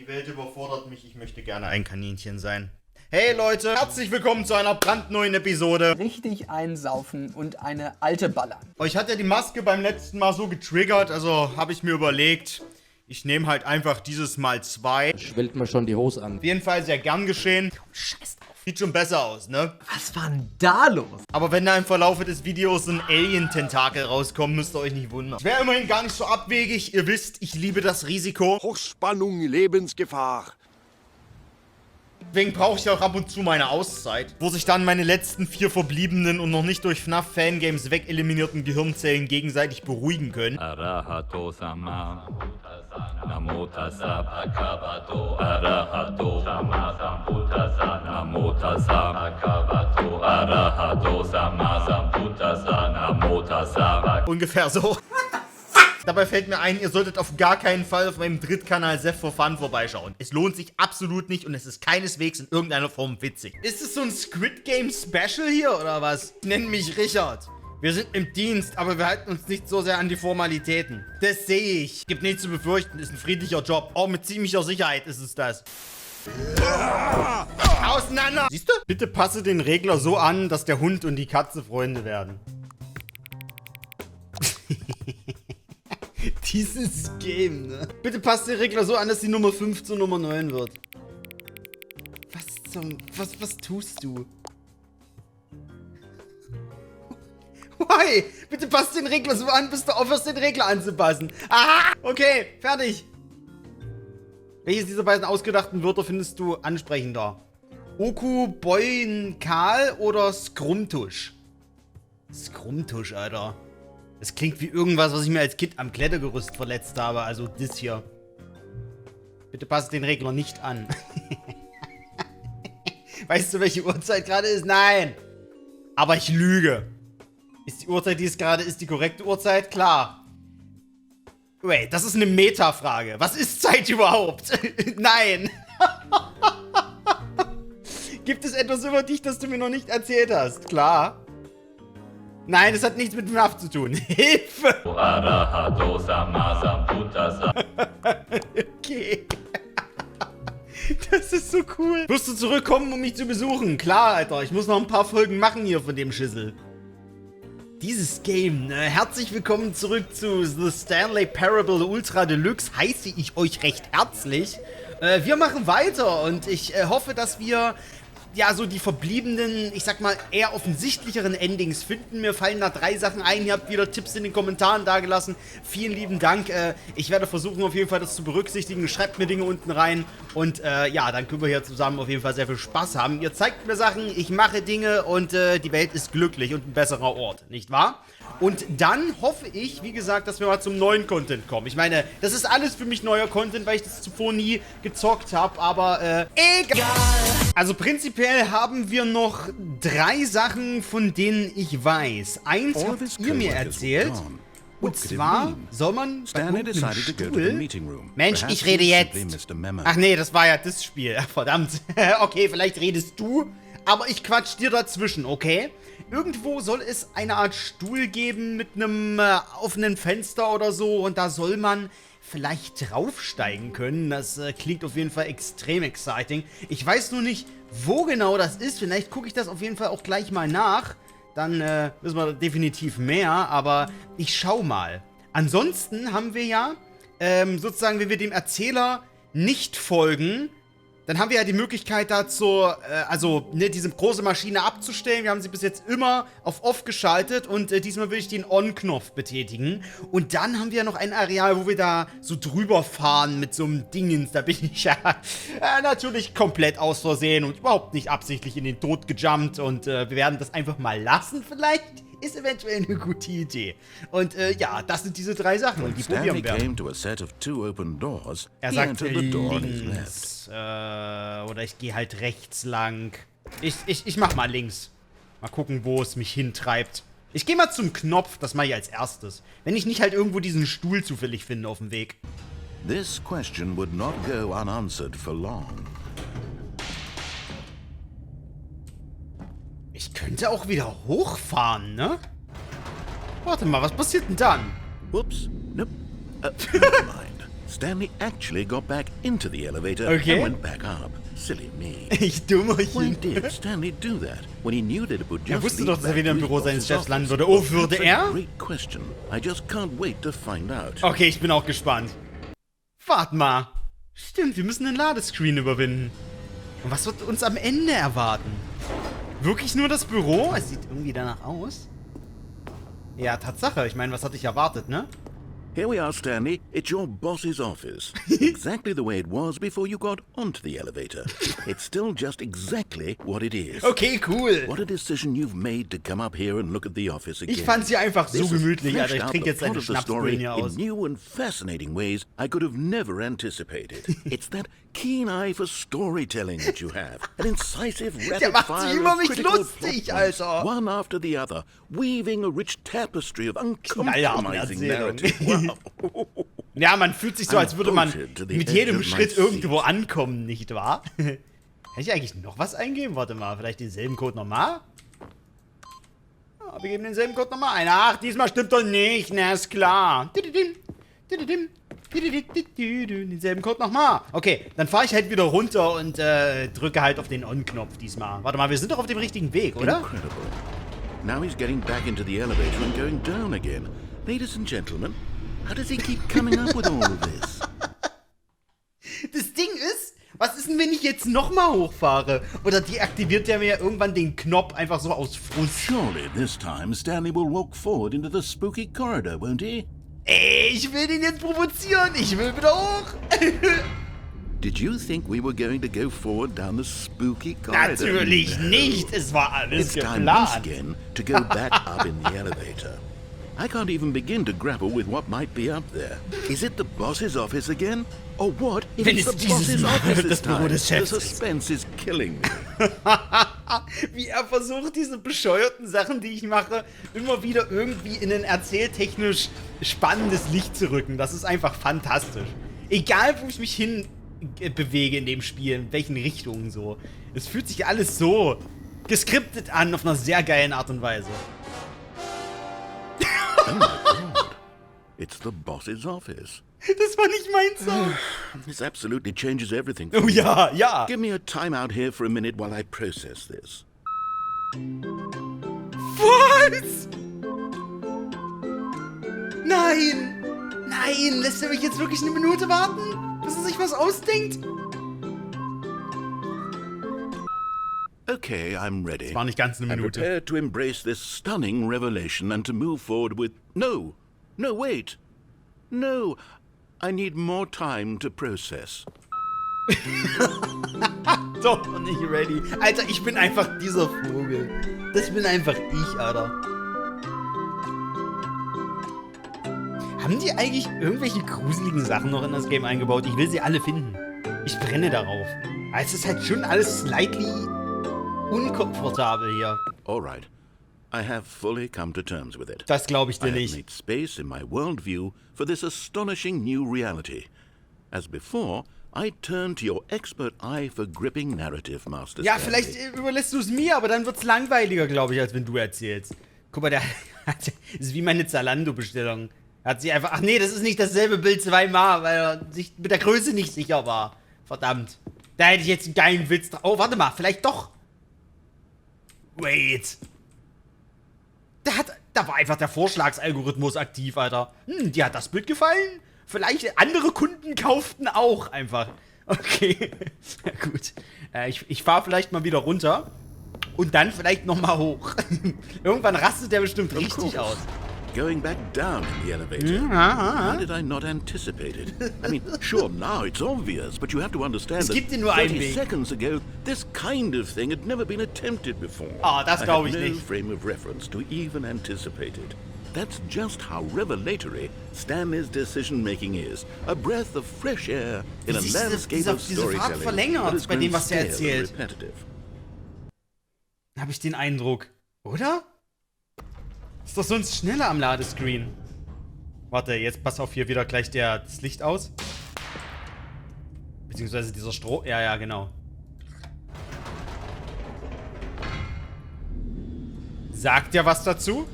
Die Welt überfordert mich, ich möchte gerne ein Kaninchen sein. Hey Leute, herzlich willkommen zu einer brandneuen Episode. Richtig einsaufen und eine alte ballern. Euch hat ja die Maske beim letzten Mal so getriggert, also habe ich mir überlegt, ich nehme halt einfach dieses Mal 2. Schwillt mir schon die Hose an. Auf jeden Fall sehr gern geschehen. Scheiß drauf. Sieht schon besser aus, ne? Was war denn da los? Aber wenn da im Verlauf des Videos ein Alien-Tentakel rauskommt, müsst ihr euch nicht wundern. Ich wäre immerhin gar nicht so abwegig. Ihr wisst, ich liebe das Risiko. Hochspannung, Lebensgefahr. Deswegen brauche ich auch ab und zu meine Auszeit, wo sich dann meine letzten 4 verbliebenen und noch nicht durch FNAF-Fangames wegeliminierten Gehirnzellen gegenseitig beruhigen können. Arahato-sama, Namotasa, Bhagavato, Arahato, Sama, Sambuddhasa, Namotasa, Bhagavato, Arahato, Sama, Sambuddhasa, Namotasa. Ungefähr so. Dabei fällt mir ein, ihr solltet auf gar keinen Fall auf meinem Drittkanal Seth for Fun vorbeischauen. Es lohnt sich absolut nicht und es ist keineswegs in irgendeiner Form witzig. Ist es so ein Squid Game Special hier oder was? Ich nenne mich Richard. Wir sind im Dienst, aber wir halten uns nicht so sehr an die Formalitäten. Das sehe ich. Gibt nichts zu befürchten, ist ein friedlicher Job. Auch mit ziemlicher Sicherheit ist es das. Auseinander! Siehst du? Bitte passe den Regler so an, dass der Hund und die Katze Freunde werden. Dieses Game, ne? Bitte passt den Regler so an, dass die Nummer 5 zur Nummer 9 wird. Was tust du? Why? Bitte passt den Regler so an, bis du aufhörst, den Regler anzupassen. Aha! Okay, fertig. Welches dieser beiden ausgedachten Wörter findest du ansprechender? Oku, Boin, Kal oder Skrumtusch? Skrumtusch, Alter. Das klingt wie irgendwas, was ich mir als Kind am Klettergerüst verletzt habe. Also das hier. Bitte passt den Regler nicht an. Weißt du, welche Uhrzeit gerade ist? Nein. Aber ich lüge. Ist die Uhrzeit, die es gerade ist, die korrekte Uhrzeit? Klar. Wait, das ist eine Meta-Frage. Was ist Zeit überhaupt? Nein. Gibt es etwas über dich, das du mir noch nicht erzählt hast? Klar. Nein, das hat nichts mit FNAF zu tun. Hilfe! Okay. Das ist so cool. Wirst du zurückkommen, um mich zu besuchen? Klar, Alter. Ich muss noch ein paar Folgen machen hier von dem Schissel. Dieses Game, ne? Herzlich willkommen zurück zu The Stanley Parable Ultra Deluxe. Heiße ich euch recht herzlich. Wir machen weiter und ich hoffe, dass wir ja, so die verbliebenen, ich sag mal, eher offensichtlicheren Endings finden. Mir fallen da 3 Sachen ein. Ihr habt wieder Tipps in den Kommentaren dagelassen. Vielen lieben Dank. Ich werde versuchen, auf jeden Fall das zu berücksichtigen. Schreibt mir Dinge unten rein. Und ja, dann können wir hier zusammen auf jeden Fall sehr viel Spaß haben. Ihr zeigt mir Sachen, ich mache Dinge und die Welt ist glücklich und ein besserer Ort, nicht wahr? Und dann hoffe ich, wie gesagt, dass wir mal zum neuen Content kommen. Ich meine, das ist alles für mich neuer Content, weil ich das zuvor nie gezockt habe, aber egal. Also prinzipiell haben wir noch 3 Sachen, von denen ich weiß. Eins habt ihr mir erzählt. Und zwar soll man bei irgendeinem Stuhl... Mensch, ich rede jetzt. Ach nee, das war ja das Spiel. Verdammt. Okay, vielleicht redest du, aber ich quatsch dir dazwischen, okay? Irgendwo soll es eine Art Stuhl geben mit einem offenen Fenster oder so und da soll man vielleicht draufsteigen können. Das klingt auf jeden Fall extrem exciting. Ich weiß nur nicht, wo genau das ist. Vielleicht gucke ich das auf jeden Fall auch gleich mal nach. Dann wissen wir definitiv mehr, aber ich schau mal. Ansonsten haben wir ja, sozusagen, wenn wir dem Erzähler nicht folgen, dann haben wir ja die Möglichkeit dazu, also ne, diese große Maschine abzustellen. Wir haben sie bis jetzt immer auf Off geschaltet und diesmal will ich den On-Knopf betätigen. Und dann haben wir ja noch ein Areal, wo wir da so drüber fahren mit so einem Dingens. Da bin ich ja natürlich komplett aus Versehen und überhaupt nicht absichtlich in den Tod gejumpt. Und wir werden das einfach mal lassen vielleicht. Ist eventuell eine gute Idee. Und ja, das sind diese 3 Sachen, und die probieren wir. Er sagt links. Oder ich gehe halt rechts lang. Ich mach mal links. Mal gucken, wo es mich hintreibt. Ich gehe mal zum Knopf, das mache ich als erstes. Wenn ich nicht halt irgendwo diesen Stuhl zufällig finde auf dem Weg. This question would not go unanswered for long. Ich könnte auch wieder hochfahren, ne? Warte mal, was passiert denn dann? Whoops. Nope. Never mind. Stanley actually got back into the elevator Okay. and went back up. Silly me. Ich Why Dummerchen. did Stanley do that when he knew that it would Er just wusste lead doch, dass er back wieder im to his Büro seines boss's Chefs landen office? würde. Oh, würde That's a er? great question. I just can't wait to find out. Okay, ich bin auch gespannt. Wart mal. Stimmt, wir müssen den Ladescreen überwinden. Und was wird uns am Ende erwarten? Wirklich nur das Büro? Es sieht irgendwie danach aus. Ja, Tatsache. Ich meine, was hatte ich erwartet, ne? Here we are, Stanley. It's your boss's office. Exactly the way it was before you got onto the elevator. It's still just exactly what it is. Okay, cool. What a decision you've made to come up here and look at the office again. Ich fand sie einfach so This has gemütlich, Alter. Ich fleshed out trinke the jetzt eine plot of the story Schnapsbrillen hier aus. in new and fascinating ways I could have never anticipated. It's that keen eye for storytelling that you have. An incisive Der macht sich rapid-fire über of mich critical lustig, plot points, Alter. one after the other, weaving a rich tapestry of Knallharte uncompromising Erzählung. narrative. Wow. Ja, man fühlt sich so, als würde man Bullshit to the mit edge jedem of my Schritt seat. irgendwo ankommen, nicht wahr? Kann ich eigentlich noch was eingeben? Warte mal, vielleicht denselben Code nochmal? Ja, wir geben denselben Code nochmal ein. Ach, diesmal stimmt doch nicht, na ist klar. Denselben Code nochmal. Okay, dann fahre ich halt wieder runter und drücke halt auf den On-Knopf diesmal. Warte mal, wir sind doch auf dem richtigen Weg, oder? Incredible. Now he's getting back into the elevator and going down again. Ladies and gentlemen, how does he keep coming up with all of this? Das Ding ist, was ist denn, wenn ich jetzt nochmal hochfahre? Oder deaktiviert der mir irgendwann den Knopf einfach so aus Frust? Surely this time Stanley will walk forward into the spooky corridor, won't he? Ey, ich will den jetzt provozieren. Ich will wieder hoch. Did you think we were going to go forward down the spooky corridor? Natürlich No. nicht. Es war alles It's time once geplant. again to go back up in the elevator. I can't even begin to grapple with what might be up there. Is it the boss's office again? Or what if Wenn it's es the dieses boss's Mal office das this Büro time? des The Chefs ist. suspense is killing me. Wie er versucht, diese bescheuerten Sachen, die ich mache, immer wieder irgendwie in ein erzähltechnisch spannendes Licht zu rücken. Das ist einfach fantastisch. Egal, wo ich mich hin bewege in dem Spiel, in welchen Richtungen so. Es fühlt sich alles so geskriptet an, auf einer sehr geilen Art und Weise. Oh my god. It's the boss's office. Das war nicht mein Song. This absolutely changes everything for Oh me. ja, ja. Give me a timeout here for a minute while I process this. Was? Nein! Nein! Lässt er mich jetzt wirklich eine Minute warten? Bis er sich was ausdenkt? Okay, I'm ready. Das war nicht ganz eine I'm Minute. prepared to embrace this stunning revelation and to move forward with... No! No, wait! No! I need more time to process. Doch, noch nicht ready. Alter, ich bin einfach dieser Vogel. Das bin einfach ich, Alter. Haben die eigentlich irgendwelche gruseligen Sachen noch in das Game eingebaut? Ich will sie alle finden. Ich brenne darauf. Aber es ist halt schon alles slightly unkomfortabel hier. Alright. I have fully come to terms with it. Das glaube ich I dir have nicht. made space in my worldview for this astonishing new reality. As before, I turn to your expert eye for gripping narrative, Master Ja, Stanley. vielleicht überlässt du es mir, aber dann wird's langweiliger, glaube ich, als wenn du erzählst. Guck mal, das ist wie meine Zalando-Bestellung. Hat sie einfach... Ach nee, das ist nicht dasselbe Bild zweimal, weil er sich mit der Größe nicht sicher war. Verdammt. Da hätte ich jetzt einen geilen Witz drauf. Oh, warte mal, vielleicht doch. Wait. Da war einfach der Vorschlagsalgorithmus aktiv, Alter. Dir hat das Bild gefallen? Vielleicht andere Kunden kauften auch einfach. Okay. Ja, gut. Ich fahre vielleicht mal wieder runter. Und dann vielleicht nochmal hoch. Irgendwann rastet der bestimmt richtig aus. Going back down in the elevator. How did I not anticipate it? I mean, sure, now it's obvious, but you have to understand Es that gibt hier nur einen 30 Weg. seconds ago, this kind of thing had never been attempted before. Ah, das glaube ich I had no nicht. frame of reference to even anticipate it. That's just how revelatory Stanley's decision-making is. A breath of fresh air in Wie a sich landscape diese of Fahrt storytelling verlängert that has bei dem, grown was er stale and erzählt. repetitive. Habe ich den Eindruck. Oder? Ist doch sonst schneller am Ladescreen. Warte, jetzt pass auf, hier wieder gleich das Licht aus. Beziehungsweise dieser Strom. Ja, ja, genau. Sagt er was dazu?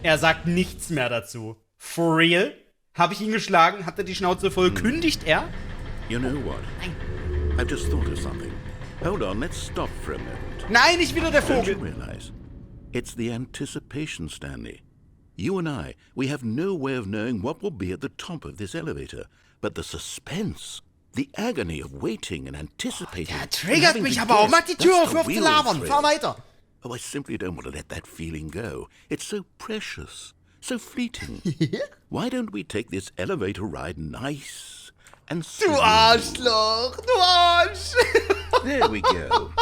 Er sagt nichts mehr dazu. For real? Habe ich ihn geschlagen? Hat er die Schnauze voll? Kündigt er? You know what? I've just thought of something. Hold on, let's stop for a moment. Nein, nicht wieder der Don't you Vogel. realize? It's the anticipation, Stanley. You and I, we have no way of knowing what will be at the top of this elevator. But the suspense, the agony of waiting and anticipating. Der and triggert having mich to aber auch. guess, Mach die Tür that's auf, the hör auf zu real labern. thrill. Fahr weiter. Oh, I simply don't want to let that feeling go. It's so precious, so fleeting. Why don't we take this elevator ride nice and Du smooth? Arschloch, du Arsch. There we go.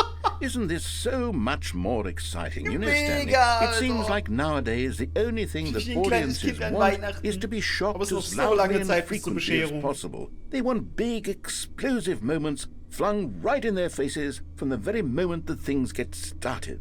Isn't this so much more exciting? You know, Stanley, Mega, it seems Alter. like nowadays the only thing that Wie ein kleines audiences Kind an want Weihnachten. is to be shocked Aber es ist noch as so lange loudly and Zeit bis zur frequently as Bescherung. possible. They want big, explosive moments flung right in their faces from the very moment that things get started.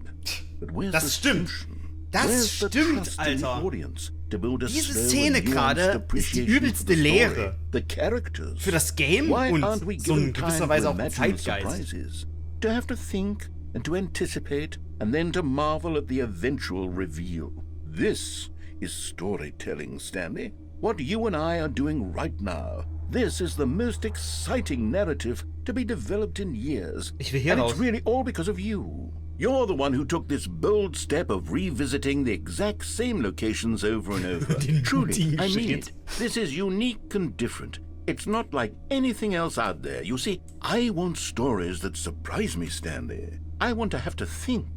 But where's Das the stimmt. tension? Das Where's the stimmt, trust in the Alter. audience to build a Diese slow Szene and nuanced gerade ist die appreciation übelste for the story, Lehre. the characters. Für das Game Why und aren't we so in given gewisser time Weise to auch den imagine the Zeitgeist. surprises? To have to think and to anticipate and then to marvel at the eventual reveal. This is storytelling, Stanley. What you and I are doing right now. This is the most exciting narrative to be developed in years. Ich will hier And raus. it's really all because of you. You're the one who took this bold step of revisiting the exact same locations over and over. Den Truly, mutigen I mean Schritt. it. This is unique and different. It's not like anything else out there. You see, I want stories that surprise me, Stanley. I want to have to think.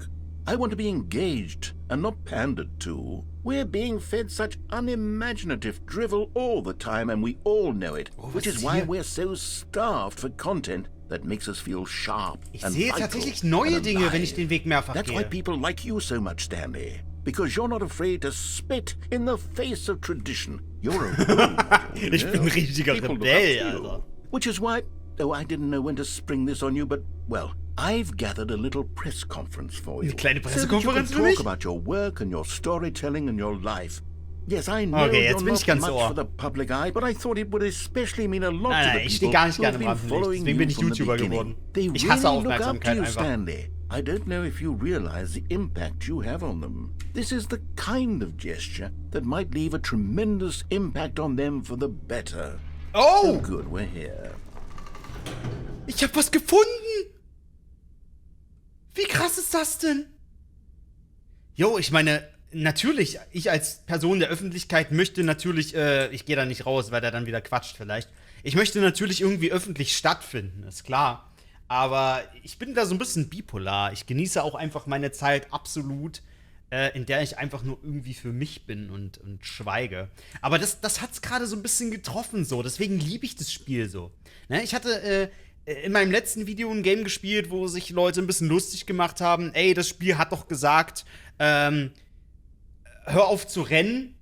I want to be engaged and not pandered to. We're being fed such unimaginative drivel all the time, and we all know it. Which was is why hier? we're so starved for content that makes us feel sharp Ich and sehe vital tatsächlich neue and Dinge, wenn ich alive. den Weg mehrfach That's why gehe. people like you so much, Stanley. Because you're not afraid to spit in the face of tradition. You're a role model, you Ich bin ein know. richtiger People look Rebell, up to you. Alter. Which is why, oh, I didn't know when to spring this on you, but, well, I've gathered a little press conference for you. Eine kleine So that you Pressekonferenz can für mich? talk about your work and your storytelling and your life. Yes, I know Okay, jetzt you're bin ich not ganz much Ohr. for the public eye, but I thought it would especially mean a lot Nein, to nein, the ich people stehe gar nicht who gerne have im been Rampenlicht. following Deswegen you bin ich from the YouTuber beginning. geworden. They Ich hasse really look up to Aufmerksamkeit you, einfach. Stanley. I don't know if you realize the impact you have on them. This is the kind of gesture that might leave a tremendous impact on them for the better. Oh! Good, we're here. Ich hab was gefunden! Wie krass ist das denn? Jo, ich meine, natürlich, ich als Person der Öffentlichkeit möchte natürlich, ich gehe da nicht raus, weil der dann wieder quatscht vielleicht. Ich möchte natürlich irgendwie öffentlich stattfinden, ist klar. Aber ich bin da so ein bisschen bipolar. Ich genieße auch einfach meine Zeit absolut, in der ich einfach nur irgendwie für mich bin und schweige. Aber das hat's gerade so ein bisschen getroffen so. Deswegen liebe ich das Spiel so. Ne? Ich hatte in meinem letzten Video ein Game gespielt, wo sich Leute ein bisschen lustig gemacht haben. Ey, das Spiel hat doch gesagt, hör auf zu rennen,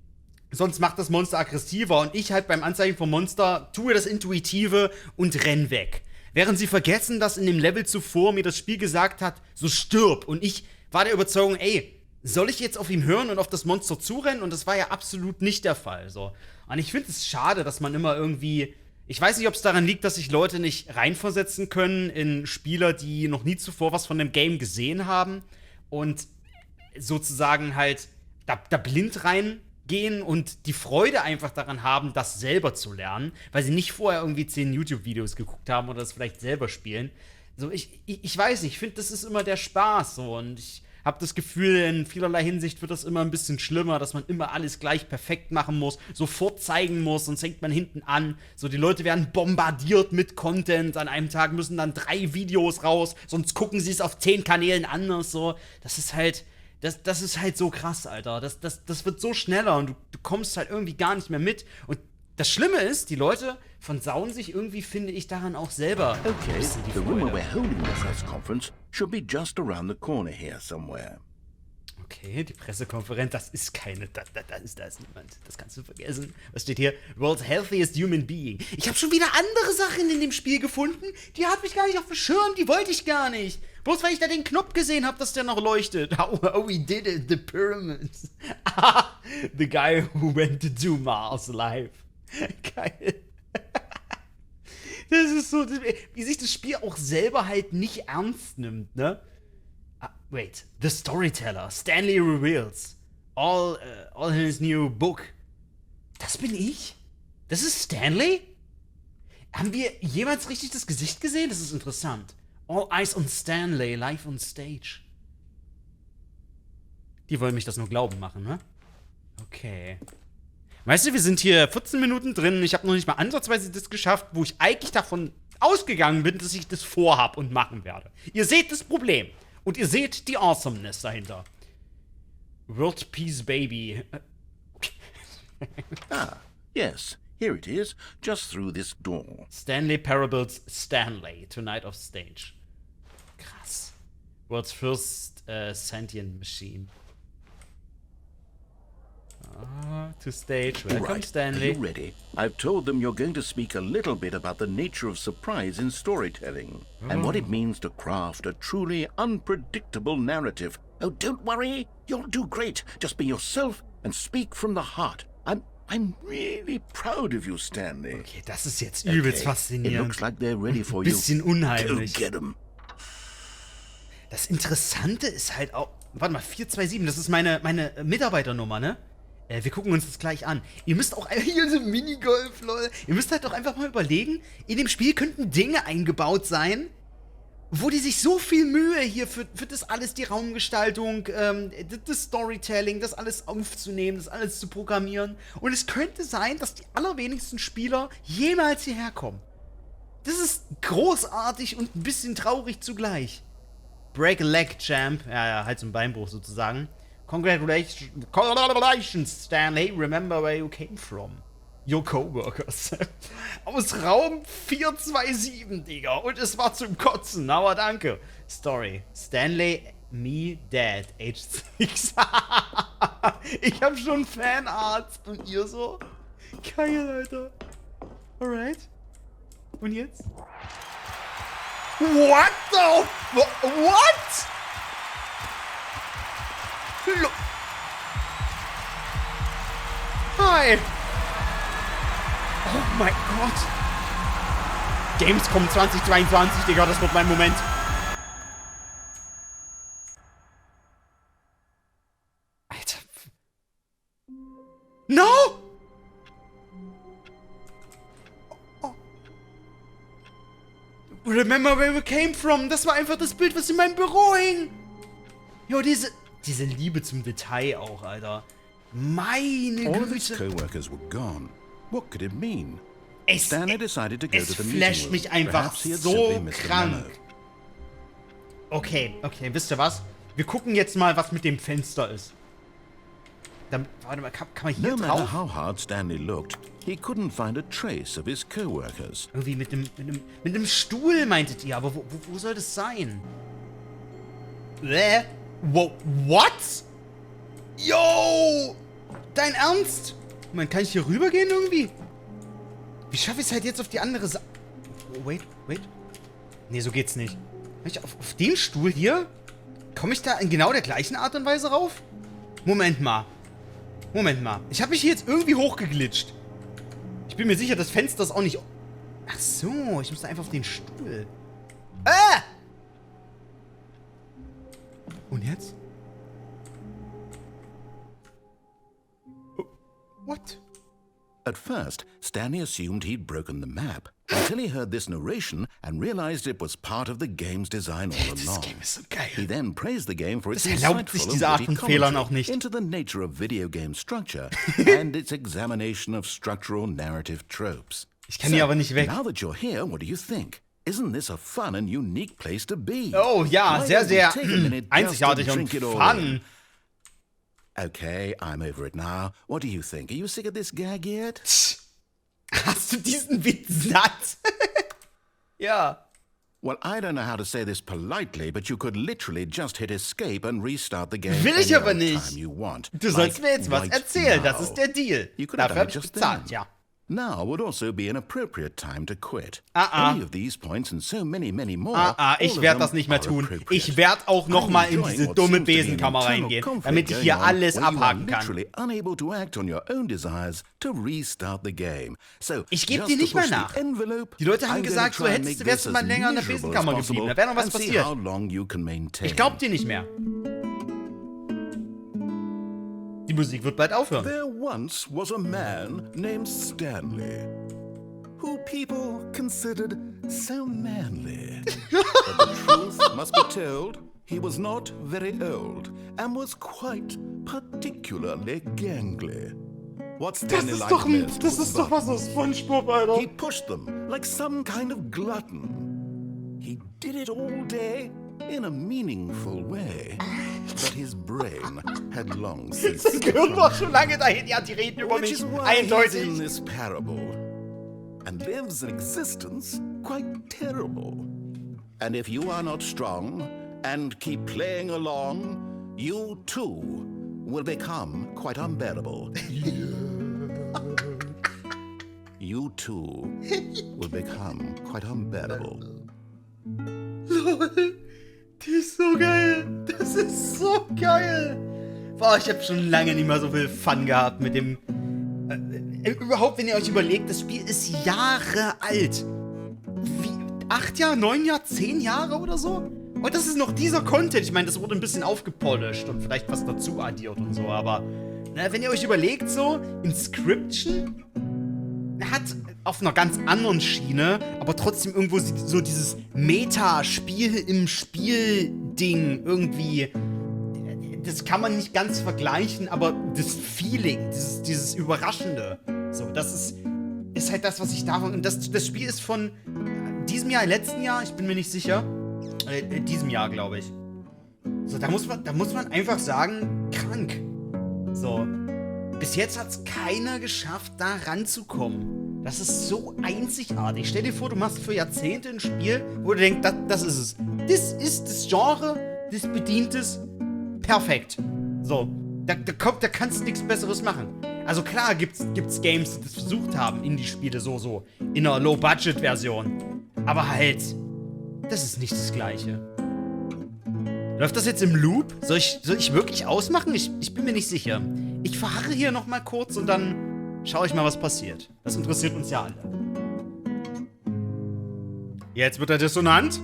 sonst macht das Monster aggressiver. Und ich halt beim Anzeigen vom Monster tue das Intuitive und renn weg. Während sie vergessen, dass in dem Level zuvor mir das Spiel gesagt hat, so stirb. Und ich war der Überzeugung, ey, soll ich jetzt auf ihn hören und auf das Monster zurennen? Und das war ja absolut nicht der Fall. So. Und ich finde es schade, dass man immer irgendwie. Ich weiß nicht, ob es daran liegt, dass sich Leute nicht reinversetzen können in Spieler, die noch nie zuvor was von dem Game gesehen haben und sozusagen halt da blind reingehen und die Freude einfach daran haben, das selber zu lernen, weil sie nicht vorher irgendwie 10 YouTube-Videos geguckt haben oder das vielleicht selber spielen. So, ich weiß nicht, ich finde, das ist immer der Spaß so und ich habe das Gefühl, in vielerlei Hinsicht wird das immer ein bisschen schlimmer, dass man immer alles gleich perfekt machen muss, sofort zeigen muss, sonst hängt man hinten an. So, die Leute werden bombardiert mit Content. An einem Tag müssen dann 3 Videos raus, sonst gucken sie es auf 10 Kanälen anders. So, das ist halt so krass, Alter. Das wird so schneller und du kommst halt irgendwie gar nicht mehr mit. Und das Schlimme ist, die Leute versauen sich irgendwie, finde ich, daran auch selber. ein Okay, bisschen die the room where Freude. we're holding the press conference should be just around the corner here somewhere. Okay, die Pressekonferenz, das ist keine, da ist niemand. Das kannst du vergessen. Was steht hier? World's Healthiest Human Being. Ich habe schon wieder andere Sachen in dem Spiel gefunden, die hat mich gar nicht auf dem Schirm, die wollte ich gar nicht. Bloß weil ich da den Knopf gesehen habe, dass der noch leuchtet. How we did it, the pyramids. The guy who went to do Mars live. Geil. Das ist so, wie sich das Spiel auch selber halt nicht ernst nimmt, ne? Wait, the storyteller, Stanley reveals all in his new book. Das bin ich? Das ist Stanley? Haben wir jemals richtig das Gesicht gesehen? Das ist interessant. All eyes on Stanley, live on stage. Die wollen mich das nur glauben machen, ne? Okay. Weißt du, wir sind hier 14 Minuten drin. Ich habe noch nicht mal ansatzweise das geschafft, wo ich eigentlich davon ausgegangen bin, dass ich das vorhab und machen werde. Ihr seht das Problem. Und ihr seht die Awesomeness dahinter. World Peace Baby. Ah, yes. Here it is, just through this door. Stanley Parables Stanley, Tonight of Stage. Krass. World's first sentient machine. To stage. Welcome, Right. Stanley. Are you ready? I've told them you're going to speak a little bit about the nature of surprise in storytelling and what it means to craft a truly unpredictable narrative. Oh, don't worry. You'll do great. Just be yourself and speak from the heart. I'm really proud of you, Stanley. Okay, das ist jetzt übelst It faszinierend. looks like they're ready for you. Bisschen unheimlich. Go get 'em. Das Interessante ist halt auch. Warte mal, 427, das ist meine Mitarbeiternummer, ne? Wir gucken uns das gleich an. Ihr müsst auch. Hier ist ein Minigolf, lol. Ihr müsst halt doch einfach mal überlegen, in dem Spiel könnten Dinge eingebaut sein, wo die sich so viel Mühe hier für das alles, die Raumgestaltung, das Storytelling, das alles aufzunehmen, das alles zu programmieren. Und es könnte sein, dass die allerwenigsten Spieler jemals hierher kommen. Das ist großartig und ein bisschen traurig zugleich. Break a leg, Champ. Ja, halt so ein Beinbruch sozusagen. Congratulations, Stanley. Remember where you came from. Your Coworkers. Aus Raum 427, Digga. Und es war zum Kotzen. Aber danke. Story. Stanley, me, Dad, age 6. Ich hab schon Fanarts. Und ihr so? Geil, Alter. Alright. Und jetzt? What the? What? Hi. Oh mein Gott. Gamescom 2022, Digga, das wird mein Moment. Alter. No! Oh. Remember where we came from. Das war einfach das Bild, was in meinem Büro hing. Jo, diese Liebe zum Detail auch, Alter. Meine All of his Güte. co-workers were gone. What could it mean? Es Stanley decided to go to the meeting flasht room. mich einfach Perhaps he had so simply missed the krank. memo. Okay, wisst ihr was? Wir gucken jetzt mal, was mit dem Fenster ist. Dann, warte mal, kann man hier No matter drauf? how hard Stanley looked, he couldn't find a trace of his co-workers. Irgendwie mit dem Stuhl, meintet ihr. Aber wo soll das sein? What? Yo! Dein Ernst? Man, kann ich hier rübergehen irgendwie? Wie schaffe ich es halt jetzt auf die andere Seite? Oh, wait. Nee, so geht's nicht. Kann ich auf den Stuhl hier? Komme ich da in genau der gleichen Art und Weise rauf? Moment mal. Ich habe mich hier jetzt irgendwie hochgeglitscht. Ich bin mir sicher, das Fenster ist auch nicht... Ach so, ich muss da einfach auf den Stuhl. Ah! Und jetzt? What? At first, Stanley assumed he'd broken the map, until he heard this narration and realized it was part of the game's design all Das along. Game ist so geil. He then praised the game for its Das erlaubt sich insightful diese and Art witty von Fehlern auch commentary nicht. into the nature of video game structure and its examination of structural narrative tropes. Ich kann hier aber nicht weg. Now that you're here, what do you think? Isn't this a fun and unique place to be? Oh ja, Why sehr, don't we sehr take a minute just to einzigartig und drink it all in? fun. Okay, I'm over it now. What do you think? Are you sick of this gag yet? Hast du diesen Witz satt? Ja. Well, I don't know how to say this politely, but you could literally just hit escape and restart the game Will ich any aber old nicht. time you want. Du sollst mir jetzt was right erzählen. Das now. ist der Deal. You could have Dafür done hab it ich just bezahlt, then. ja. Now would also be an appropriate time to quit. Any of these points and so many, many more. Ich all of werde them das nicht mehr are tun. appropriate. Ich werde auch noch mal in I'm diese enjoying what dumme seems to be an Besenkammer internal reingehen, conflict damit ich going hier on alles when you are abhaken kann. literally unable to act on your own desires to restart the game. So, Ich gebe just dir to nicht mal push the nach. envelope, Die Leute haben I'm gesagt, gonna so try and wärst make du this mal as länger in der miserable Besenkammer as geblieben. possible Da wäre noch was and see passiert. how long you can maintain. Ich glaub dir nicht mehr. Die Musik wird bald aufhören. There once was a man named Stanley, who people considered so manly. But the truth must be told, he was not very old and was quite particularly gangly. What Stanley liked best was doch was aus SpongeBob, Alter. he pushed them like some kind of glutton. He did it all day in a meaningful way. But his brain had long ceased Das to Gehirn war function. schon lange dahin. Ja, die reden über Which mich. is why he's in Eindeutig. this parable and lives an existence quite terrible. And if you are not strong and keep playing along, you too will become quite unbearable. You too will become quite unbearable. Lol. Die ist so geil. Das ist so geil. Boah, ich habe schon lange nicht mehr so viel Fun gehabt mit dem... überhaupt, wenn ihr euch überlegt, das Spiel ist Jahre alt. Wie, 8 Jahre, 9 Jahre, 10 Jahre oder so? Und das ist noch dieser Content. Ich meine, das wurde ein bisschen aufgepolished und vielleicht was dazu addiert und so, aber... wenn ihr euch überlegt, so, Inscription hat auf einer ganz anderen Schiene, aber trotzdem irgendwo so dieses Meta-Spiel im Spiel-Ding irgendwie... Das kann man nicht ganz vergleichen, aber das Feeling, dieses Überraschende, so, das ist halt das, was ich davon... Und das Spiel ist von diesem Jahr, letzten Jahr, ich bin mir nicht sicher. Diesem Jahr, glaube ich. So, da muss man einfach sagen, krank. So. Bis jetzt hat es keiner geschafft, da ranzukommen. Das ist so einzigartig. Stell dir vor, du machst für Jahrzehnte ein Spiel, wo du denkst, das ist es. Das ist das Genre, das bedient es perfekt. So. Da kannst du nichts Besseres machen. Also klar gibt's Games, die das versucht haben, Indie-Spiele so in einer Low-Budget-Version. Aber halt, das ist nicht das Gleiche. Läuft das jetzt im Loop? Soll ich wirklich ausmachen? Ich bin mir nicht sicher. Ich verharre hier noch mal kurz und dann schaue ich mal, was passiert. Das interessiert uns ja alle. Jetzt wird er dissonant.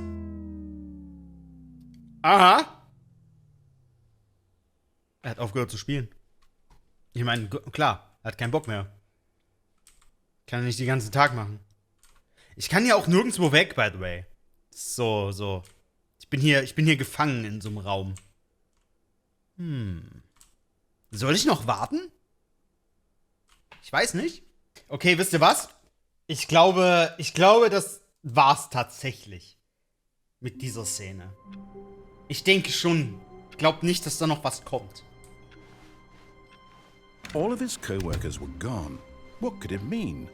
Aha. Er hat aufgehört zu spielen. Ich meine, klar, er hat keinen Bock mehr. Kann er nicht den ganzen Tag machen. Ich kann ja auch nirgendwo weg, by the way. So. Ich bin hier gefangen in so einem Raum. Soll ich noch warten? Ich weiß nicht. Okay, wisst ihr was? Ich glaube, das war's tatsächlich. Mit dieser Szene. Ich denke schon. Ich glaube nicht, dass da noch was kommt. All of his co-workers were gone. What could it mean?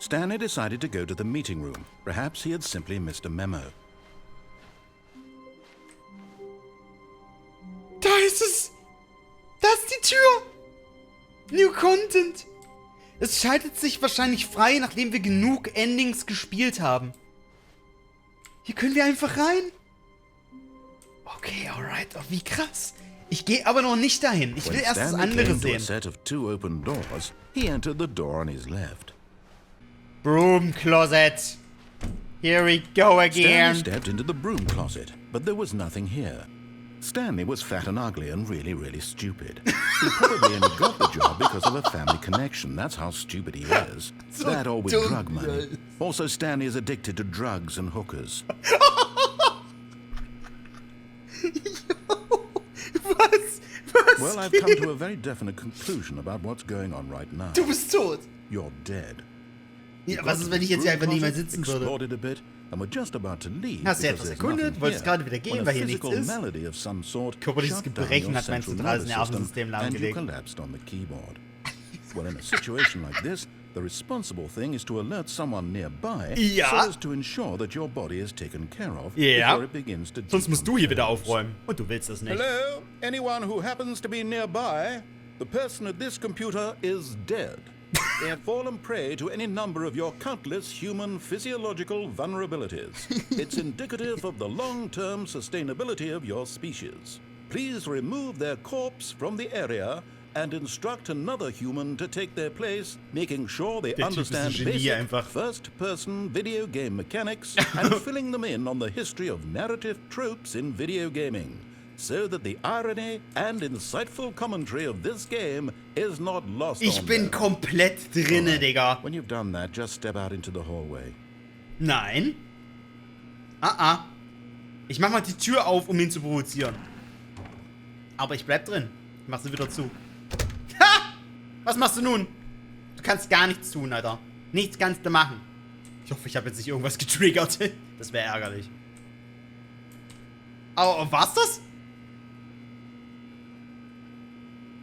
Stanley decided to go to the meeting room. Perhaps he had simply missed a memo. Da ist es! Da ist die Tür! New Content! Es schaltet sich wahrscheinlich frei, nachdem wir genug Endings gespielt haben. Hier können wir einfach rein. Okay, alright. Oh, wie krass. Ich gehe aber noch nicht dahin. Ich will erst das andere sehen. A set of 2 open doors, he entered the door on his left. Broom closet. Here we go again. Stanley stepped into the broom closet, but there was nothing here. Stanley was fat and ugly and really, really stupid. He probably only got the job because of a family connection. That's how stupid he is. That or with drug money. Also, Stanley is addicted to drugs and hookers. Was? Well, I've come to a very definite conclusion about what's going on right now. Du bist tot. You're dead. Ja, was ist, wenn ich jetzt hier einfach nicht mehr sitzen würde? Explored a bit, and we're just about to leave. Hast du because etwas there's erkundet? nothing Wolltest here. gerade wieder gehen, When a weil hier nichts physical ist? melody of some sort Körperliches shut down Gebrechen your hat mein central zentrales nervous Nervensystem system, and you lahmgelegt. collapsed on the keyboard. Well, in a situation like this, the responsible thing is to alert someone nearby Ja. so as to ensure that your body is taken care of Ja. before it begins to Sonst musst du hier wieder decompose. aufräumen. Und du willst das nicht. Hello? Anyone who happens to be nearby? The person at this computer is dead. They have fallen prey to any number of your countless human physiological vulnerabilities. It's indicative of the long-term sustainability of your species. Please remove their corpse from the area and instruct another human to take their place, making sure they Der Typ ist ein understand Genie basic einfach. first-person video game mechanics and filling them in on the history of narrative tropes in video gaming. so that the irony and insightful commentary of this game is not lost Ich on bin them. komplett drinne, Digga. When you've done that, just step out into the hallway. Nein. Ich mach mal die Tür auf, um ihn zu provozieren. Aber ich bleib drin. Ich mach sie wieder zu. Ha! Was machst du nun? Du kannst gar nichts tun, Alter. Nichts kannst du machen. Ich hoffe, ich habe jetzt nicht irgendwas getriggert. Das wäre ärgerlich. Aber war's das?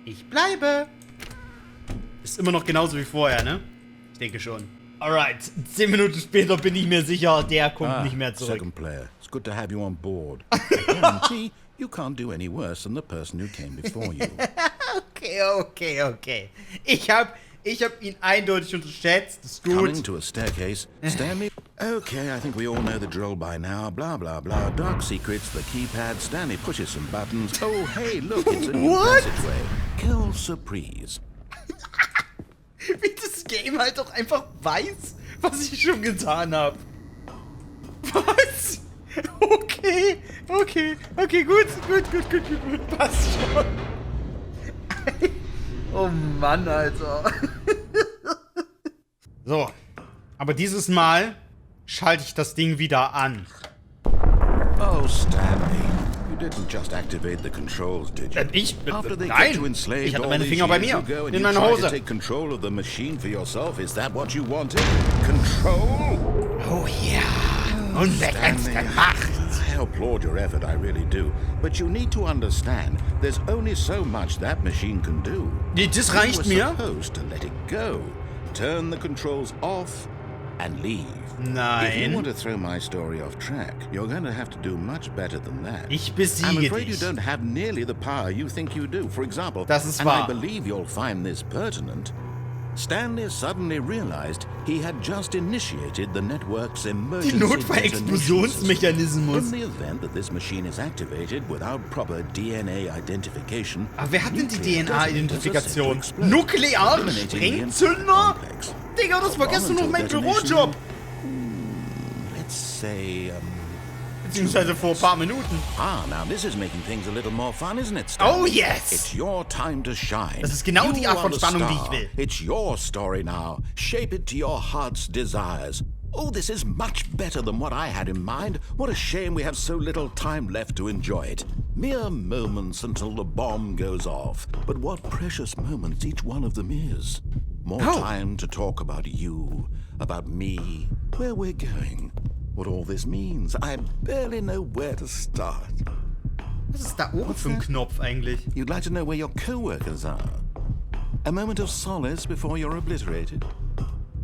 Ich bleibe. Ist immer noch genauso wie vorher, ne? Ich denke schon. Alright, 10 Minuten später bin ich mir sicher, der kommt nicht mehr zurück. Second player, it's good to have you on board. I guarantee you can't do any worse than the person who came before you. Okay. Ich hab ihn eindeutig unterschätzt. Das ist gut. Coming to a staircase, Stanley. Okay, I think we all know the drill by now. Blah, blah, blah. Dark secrets, the keypad. Stanley pushes some buttons. Oh, hey, look, it's a new What? passageway. Kill surprise. Wie das Game halt doch einfach weiß, was ich schon getan habe. Was? Okay, gut. Passt schon. Oh Mann, Alter. So, aber dieses Mal schalte ich das Ding wieder an. Oh, Stanley. You didn't just activate the controls, did you? Nein, ich hatte meine Finger bei mir, in meiner Hose. Take control of the machine for yourself. Is that what you wanted? Control? Oh ja, und wer hat's gemacht? I applaud your effort, I really do. But you need to understand, there's only so much that machine can do. Das reicht You were mir. supposed to let it go. Turn the controls off and leave. If you Nein, want to throw my story off track, you're going to have to do much better than that. ich I'm besiege afraid you dich. don't have nearly the power you think you do. For example, Das ist and I wahr. believe you'll find this pertinent, Stanley suddenly realized he had just initiated the network's Die emergency detonation system. Notfallexplosionsmechanismus. In the event that this machine is activated without proper DNA identification, Aber wer hat denn die nuclear DNA-Identifikation? detonators are set to explode, Nukleare eliminating the entire Sprengzünder? complex. Digga, das vergesst du noch mein Bürojob. Let's say, Beziehungsweise vor ein paar Minuten. now this is making things a little more fun, isn't it, Stanley? Oh yes! It's your time to shine. Das ist genau die Art von You are the Spannung, die ich star. will. It's your story now. Shape it to your heart's desires. Oh, this is much better than what I had in mind. What a shame we have so little time left to enjoy it. Mere moments until the bomb goes off. But what precious moments each one of them is. More time to talk about you, about me, where we're going, what all this means. I barely know where to start. Was ist da oben für ein Knopf eigentlich? You'd like to know where your co-workers are? A moment of solace before you're obliterated?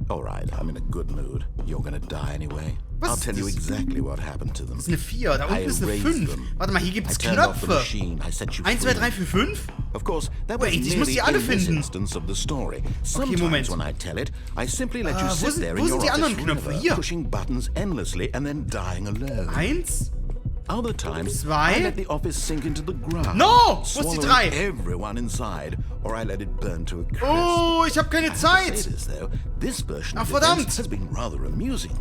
All right, I'm in a good mood. You're gonna die anyway. Was I'll ist tell you das? exactly what happened to them. Das ist eine 4, da I unten ist eine erased 5. them. Warte mal, hier gibt I es turned off the Knöpfe. machine. I set you 1, 2, free. 3, 4, 5? Of course, that was Wait, ich muss merely die alle in this finden. instance of the story. Sometimes Moment. when I tell it, I simply let you wo sit sind- there wo in sind your die anderen office Knöpfe? forever, Hier. pushing buttons endlessly and then dying alone. 1? Other times, Zwei. I let the office sink into the ground. No! Wo ist die swallowing 3? everyone inside, or I let it burn to a crisp. Oh, ich habe keine I have to say Zeit. this, though, this version Ah, of verdammt. events has been rather amusing.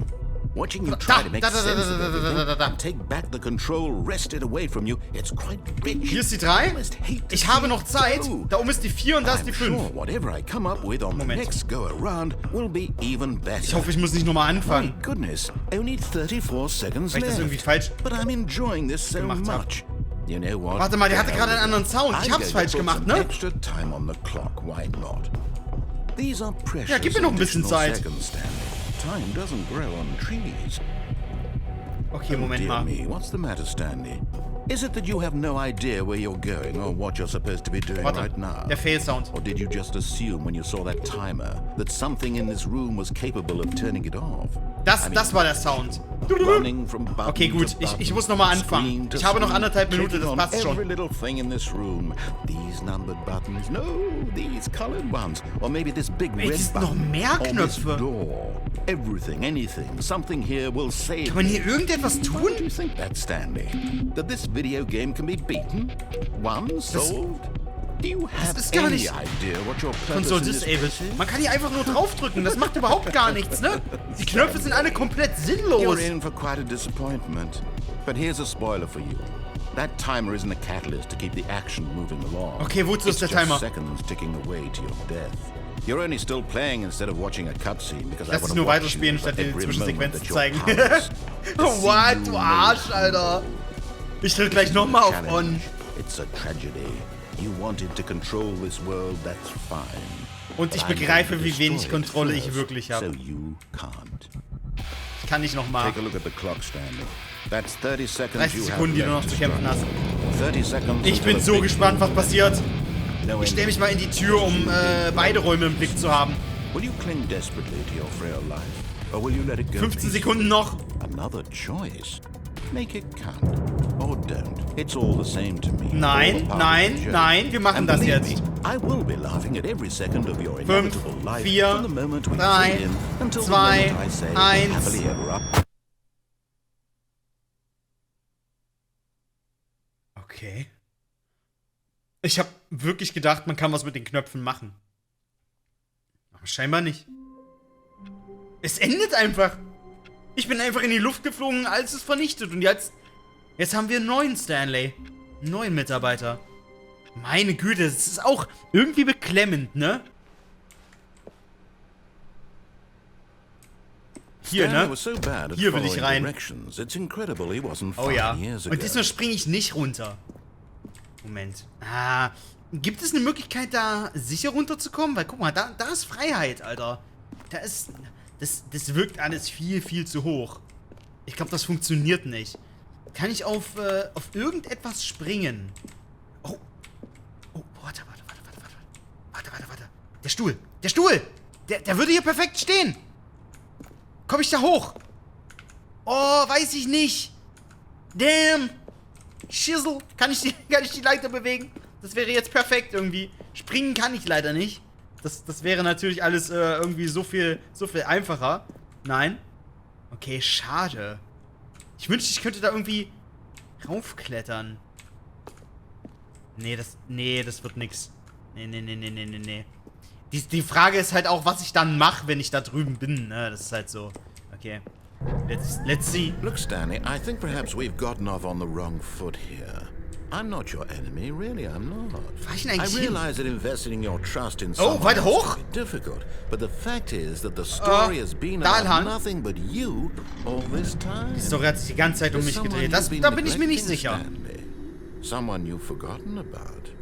Watching you Da, try to make da, da, sense da, of da, da, everything da, da, da. and take back the control wrested away from you, it's quite rich. Hier ist die 3. I almost hate to Ich see habe it noch Zeit. go. Da oben ist die 4 und da ist die I'm 5. sure whatever I come up with on Moment. the next go around will be even better. Ich hoffe, ich muss nicht nochmal My anfangen. goodness, only 34 seconds Weil ich das irgendwie left. falsch But I'm enjoying this so gemacht hab. much. You know what? Warte mal, der hatte gerade einen anderen Sound. Ich I'm hab's going falsch to put gemacht, some ne? Extra time on the clock, why not? These are precious Ja, gib mir noch ein bisschen additional Zeit. seconds, Stanley. Time doesn't grow on trees. Okay, Moment Dear mal. me, what's the matter, Stanley? Is it that you have no idea where you're going or what you're supposed to be doing Warte, right now? der Fail-Sound. Or did you just assume when you saw that timer that something in this room was capable of turning it off? Das war der Sound. Running from button Okay, gut, to ich muss noch mal button, anfangen. screen to Ich habe noch screen, 1,5 Minuten, clicking das on passt schon. every little thing in this room. These numbered buttons, no, these colored ones, or maybe this big Ey, red es sind button. noch mehr or this Knöpfe. door. Everything, anything, something here will save Kann man me. hier irgendetwas Why do tun? you think that, Stanley? That this video game can be beaten? Won? Solved? Do you have ist gar any nicht idea what your purpose Console in this disabled. place is? Man kann hier einfach nur draufdrücken. Das macht überhaupt gar nichts, ne? Die Knöpfe sind alle komplett sinnlos. You're in for quite a disappointment. But here's a spoiler for you. That timer isn't a catalyst to keep the action moving along. Okay, wozu ist der Timer? It's just seconds ticking away to your death. You're only still playing instead of watching a cutscene because I Lass want dich to nur watch weiterspielen, you statt dir die every Zwischensequenzen moment zu that you're zeigen. powerless. To see What? you Du Arsch, made Alter. Ich drück gleich nochmal auf On. challenge. It's a tragedy. You wanted to control this world, that's fine. Und ich But I'm begreife, going to wie wenig destroy it Kontrolle ich first, wirklich habe. So you can't. Kann ich nochmal. Take a look at the clock, Stanley. That's 30 seconds 30 you Sekunden, die have du noch left zu to kämpfen hast. struggle. 30 seconds Ich bin until so the big gespannt, was passiert. No Ich stelle mich end. mal in die Tür, um beide Räume im Blick zu haben. Will you cling desperately to your frail life, or will you let it go? 15 Sekunden noch. Another choice. Make it count, or don't. It's all the same to me. All Nein, part of nein, the journey. nein, wir machen And das believe jetzt. me, I will be laughing at every second of your 5, inevitable life 4, from the moment we 3, fade in until 2, the moment I say 1. happily ever up. Okay. Ich habe wirklich gedacht, man kann was mit den Knöpfen machen. Aber scheinbar nicht. Es endet einfach. Ich bin einfach in die Luft geflogen, als es vernichtet. Und jetzt haben wir einen neuen Stanley. Einen neuen Mitarbeiter. Meine Güte, das ist auch irgendwie beklemmend, ne? Hier, Stanley ne? was so bad at Hier will ich following rein. directions, it's incredible he wasn't Oh 5 ja. years ago. Und diesmal springe ich nicht runter. Moment. Gibt es eine Möglichkeit, da sicher runterzukommen? Weil guck mal, da ist Freiheit, Alter. Da ist... Das wirkt alles viel, viel zu hoch. Ich glaube, das funktioniert nicht. Kann ich auf irgendetwas springen? Oh. Oh, warte. Der Stuhl. Der Stuhl! Der würde hier perfekt stehen. Komme ich da hoch? Oh, weiß ich nicht. Damn. Schissel. Kann ich die Leiter bewegen? Das wäre jetzt perfekt irgendwie. Springen kann ich leider nicht. Das wäre natürlich alles irgendwie so viel einfacher. Nein. Okay, schade. Ich wünschte, ich könnte da irgendwie raufklettern. Nee, das wird nix. Nee. Die Frage ist halt auch, was ich dann mache, wenn ich da drüben bin. Ne? Das ist halt so. Okay. Let's see. Look, Stanley, I think perhaps we've gotten off on the wrong foot here. I'm not your enemy, really, I'm not. War ich denn I eigentlich hin? realize that investing your trust in Oh, someone weiter else hoch? can be difficult, but the fact is that the story has been da about lang. nothing but you all this time. Die Story hat sich die ganze Zeit um mich Someone gedreht. you've been Da bin ich mir nicht neglecting, sicher. Stanley. Someone you've forgotten about.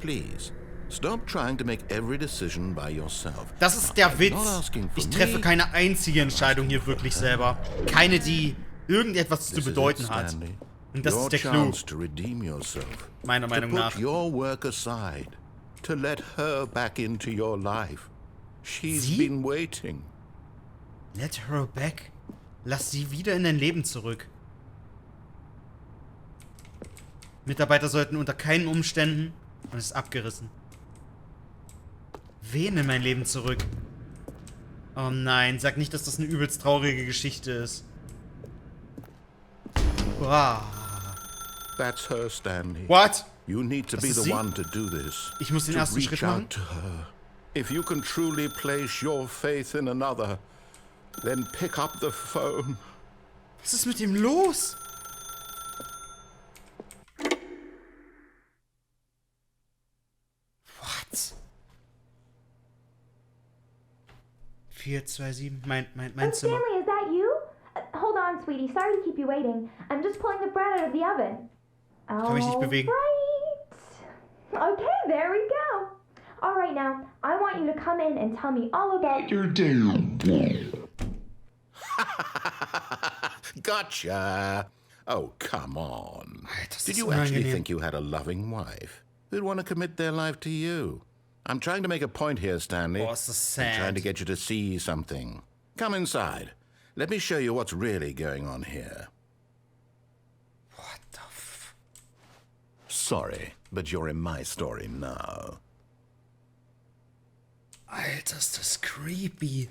Please, stop trying to make every decision by yourself. Das ist der I'm Witz. not asking for Ich treffe me. keine einzige Entscheidung hier wirklich selber. Keine, die irgendetwas zu This is it, bedeuten hat. Stanley. Und das Your ist der Clou. chance to redeem yourself. Meiner Meinung to put nach. your work aside, to let her back into your life. She's Sie? been waiting. Let her back. Lass sie wieder in dein Leben zurück. Mitarbeiter sollten unter keinen Umständen... Und es ist abgerissen. Wen in mein Leben zurück? Oh nein, sag nicht, dass das eine übelst traurige Geschichte ist. Wow. That's her, Stanley. What? You need to Das be ist the sie? one to do this. Ich muss den to ersten reach Schritt machen? out to her. If you can truly place your faith in another, then pick up the phone. Was ist mit ihm los? What? 427, mein Oh, Zimmer. Stanley, is that you? Hold on, sweetie. Sorry to keep you waiting. I'm just pulling the bread out of the oven. Kann mich nicht bewegen. Right. Okay, there we go. All right, now, I want you to come in and tell me all about your day. Gotcha. Oh, come on. Das Did ist you actually unangenehm. think you had a loving wife who'd want to commit their life to you? I'm trying to make a point here, Stanley. Oh, ist das I'm trying to sad. get you to see something. Come inside. Let me show you what's really going on here. What the f... Sorry, but you're in my story now. Alter, ist das creepy.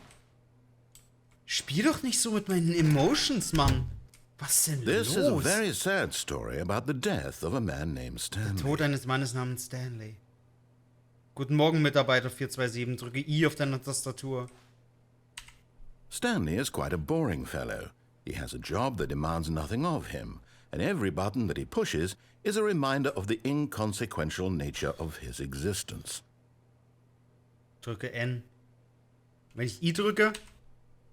Spiel doch nicht so mit meinen Emotions, Mann. Was ist denn This is a los? very sad story about the death of a man named Stanley. Tod eines Mannes namens Stanley. Guten Morgen, Mitarbeiter 427. Drücke I auf deiner Tastatur. Stanley is quite a boring fellow. He has a job that demands nothing of him, and every button that he pushes is a reminder of the inconsequential nature of his existence. Drücke N. Wenn ich I drücke?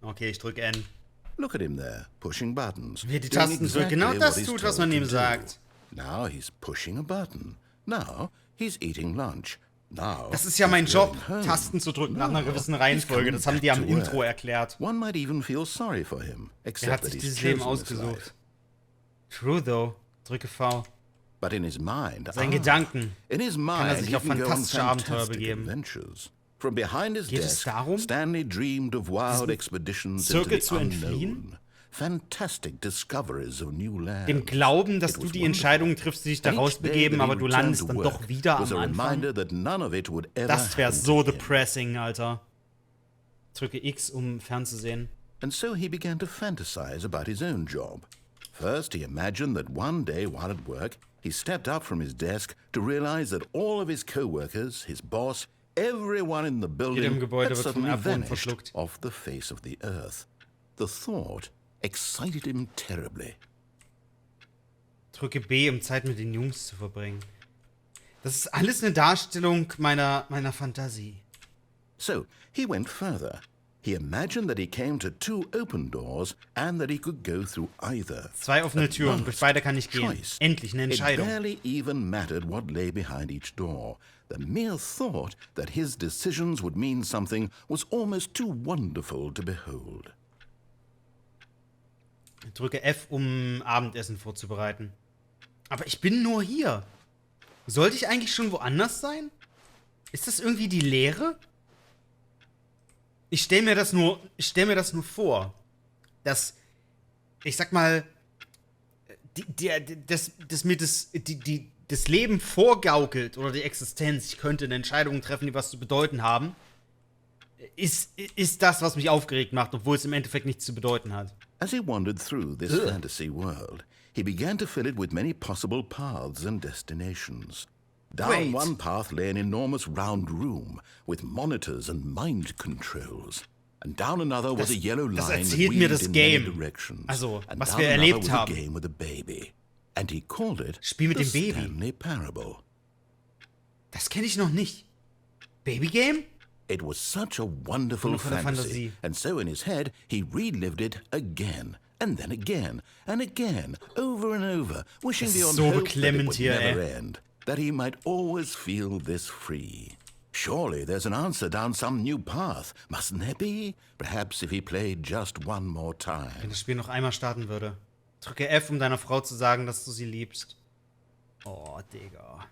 Okay, ich drücke N. Look at him there, pushing buttons. Wie er die doing Tasten drückt. Genau exactly das what he's tut, was told man ihm to do. sagt. Now he's pushing a button. Now he's eating lunch. Now Das ist ja mein Job, going home. Tasten zu drücken nach Now einer gewissen he's Reihenfolge. coming Das haben die back am to Intro work. erklärt. One might even feel sorry for him, Er except hat that sich he's dieses Leben chosen this ausgesucht. life. True, though. Drücke V. But in his mind, Seinen Gedanken. in his kann mind, er sich he auf can go on fantastische Abenteuer fantastic begeben. adventures. From behind his Geht es desk, darum, Stanley dreamed of wild expeditions into Zirkel the zu entfliehen? unknown, fantastic discoveries of new lands. Dem Glauben, dass It du was die wonderful. Entscheidung triffst, dich da And each day rausbegeben, that he aber du returned landest to dann work doch wieder was am a Anfang. reminder that none of it would ever Das wäre happen so to him. depressing, Alter. Drücke X, um fernzusehen. And so he began to fantasize about his own job. First, he imagined that one day while at work, he stepped up from his desk to realize that all of his co-workers, his boss, everyone in the building Gebäude had wird vom suddenly Erdboden vanished verschluckt. off the face of the earth. The thought excited him terribly. Drücke B, um Zeit mit den Jungs zu verbringen. Das ist alles eine Darstellung meiner Fantasie. So he went further. He imagined that he came to two open doors and that he could go through either. 2 offene At Türen, last, durch beide kann ich gehen. choice. Endlich eine It Entscheidung. barely even mattered what lay behind each door. The mere thought that his decisions would mean something was almost too wonderful to behold. Drücke F, um Abendessen vorzubereiten. Aber ich bin nur hier. Sollte ich eigentlich schon woanders sein? Ist das irgendwie die Leere? Ich stell mir das nur vor, dass, ich sag mal, das Leben vorgaukelt oder die Existenz, ich könnte eine Entscheidung treffen, die was zu bedeuten haben, ist das, was mich aufgeregt macht, obwohl es im Endeffekt nichts zu bedeuten hat. As he wandered through this fantasy world, he began to fill it with many possible paths and destinations. Down Wait. one path lay an enormous round room with monitors and mind controls. And down another was a yellow das line that erzählt mir weaved das in Game. many directions. Also, and was down wir another erlebt was haben. a game with a baby. And he called it Spiel mit the dem Baby. Stanley Parable. Das kenne ich noch nicht. Babygame? It was such a wonderful Wundervolle fantasy, Fantasie. and so in his head he relived it again, and then again, and again, over and over, wishing Das ist beyond so hope that it beklemmend would hier, never end, that he might always feel this free. Surely there's an answer down some new path, mustn't there be? Perhaps if he played just one more Wenn time. das Spiel noch einmal starten würde. Drücke F, um deiner Frau zu sagen, dass du sie liebst. Oh, Digga.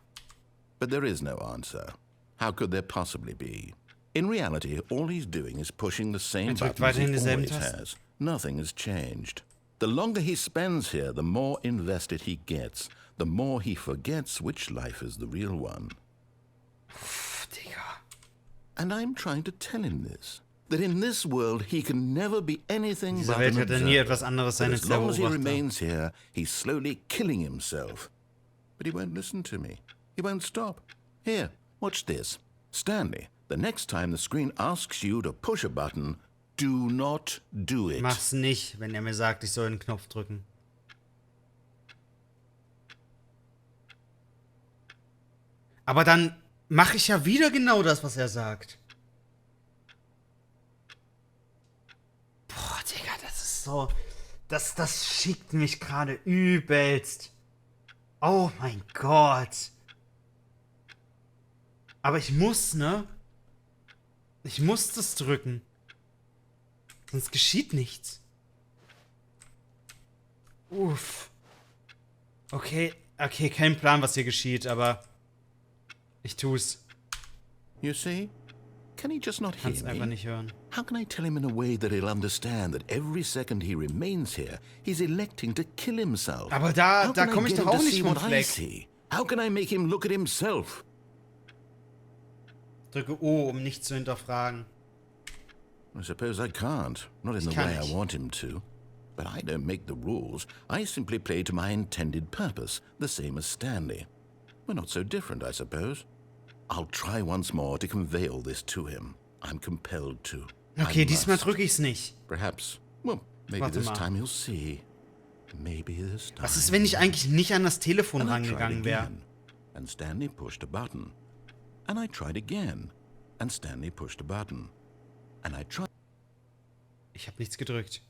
But there is no answer. How could there possibly be? In reality, all he's doing is pushing the same drückt buttons he weiterhin dieselben always Tasten. has. Nothing has changed. The longer he spends here, the more invested he gets, the more he forgets which life is the real one. Pff, Digga. And I'm trying to tell him this, that in this world he can never be anything Diese but Welt an wird nie observer. etwas anderes sein That als as der long as he Beobachter. remains here, he's slowly killing himself. But he won't listen to me. He won't stop. Here, watch this. Stanley, the next time the screen asks you to push a button, do not do it. Mach's nicht, wenn er mir sagt, ich soll einen Knopf drücken. Aber dann mache ich ja wieder genau das, was er sagt. Boah, Digga, das ist so... Das schickt mich gerade übelst. Oh mein Gott. Aber ich muss, ne? Ich muss das drücken. Sonst geschieht nichts. Uff. Okay, kein Plan, was hier geschieht, aber ich tu's. You see? Can he just not hear Kann's einfach me? nicht hören. How can I tell him in a way that he'll understand that every second he remains here, he's electing to kill himself? Aber da How can I komm ich get doch him auch to nicht see vom what I Fleck. see? How can I make him look at himself? Drücke O, um nicht zu hinterfragen. I suppose I can't. Not in the kann way nicht. I want him to. But I don't make the rules. I simply play to my intended purpose, the same as Stanley. We're not so different, I suppose. I'll try once more to convey all this to him. I'm compelled to. Okay, diesmal drücke ich's nicht. Perhaps, well, maybe Warte this mal. time he'll see. Maybe this time. Was ist, wenn ich eigentlich nicht an das Telefon And I tried rangegangen wäre? again, and Stanley pushed a button. And I tried again, and Stanley pushed a button. And I tried. Ich habe nichts gedrückt.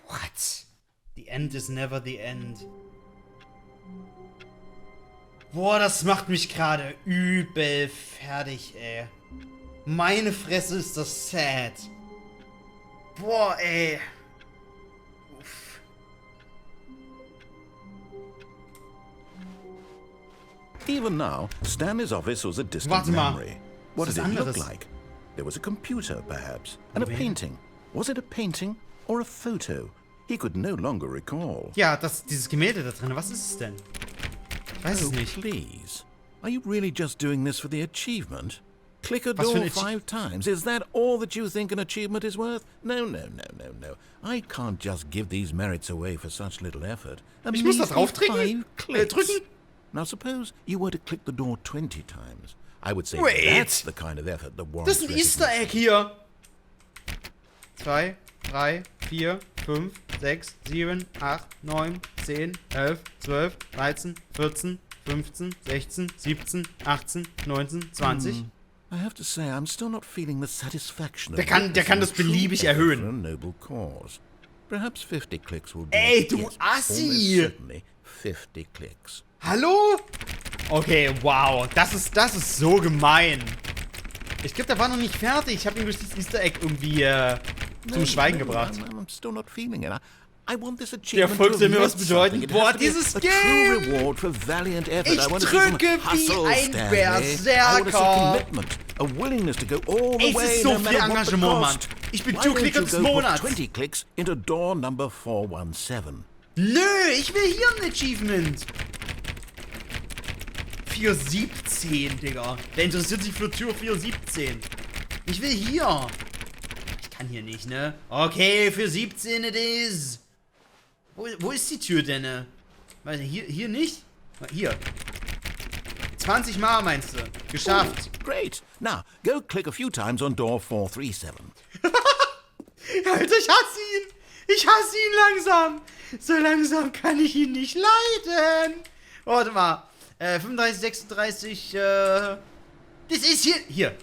What? The end is never the end. Boah, das macht mich gerade übel fertig, ey. Meine Fresse ist das sad. Boah, ey. Uff. Even now, Stanley's office was a distant Warte mal. memory. What Das did ist it look anderes. like? There was a computer, perhaps, and a Moment. painting. Was it a painting or a photo? He could no longer recall. Ja, dieses Gemälde da drin, was ist es denn? Ich weiß es Oh, nicht. please. Are you really just doing this for the achievement? Click a Was für door ein 5 times. Is that all that you think an achievement is worth? No. I can't just give these merits away for such little effort. A Ich muss da measly draufdrücken? 5 clicks. Drücken? Now suppose you were to click the door 20 times. I would say Wait. that's the kind of effort that warrants Das ist ein Easter Egg hier. 2, 3, 4, 5, 6, 7, 8, 9, 10, 11, 12, 13, 14, 15, 16, 17, 18, 19, 20. I have to say, I'm still not feeling the satisfaction of Der kann witnessing das a true beliebig effort erhöhen. for a noble cause. Perhaps 50 clicks will do. Ey, du Yes, Assi! almost certainly 50 clicks. Hallo? Okay, wow. Das ist so gemein. Ich glaube, der war noch nicht fertig. Ich habe ihn durch dieses Easter Egg irgendwie zum Schweigen gebracht. I'm still not feeling it. I want this Der achievement Erfolg to soll mir have was meant bedeuten. something. It Boah, has to be dieses a Game! true reward for valiant effort. Ich I want to see some drücke wie hustle, ein Stanley. I want to see Berserker. commitment, a willingness to go all the Ey, es way, ist so no viel matter what the Engagement, Mann. cost. Ich bin Why Two-Clicker don't des you go put Monats. 20 clicks into door number 417. Nö, ich will hier ein Achievement. 417, Digga. Wer interessiert sich für Tür 417? Ich will hier. Ich kann hier nicht, ne? Okay, für 17 it is. Wo ist die Tür denn? Warte, hier nicht? Hier. 20 Mal meinst du? Geschafft. Great. Now, go click a few times on door 437. Alter, ich hasse ihn. Ich hasse ihn langsam. So langsam kann ich ihn nicht leiden. Warte mal. 35, 36, das ist hier.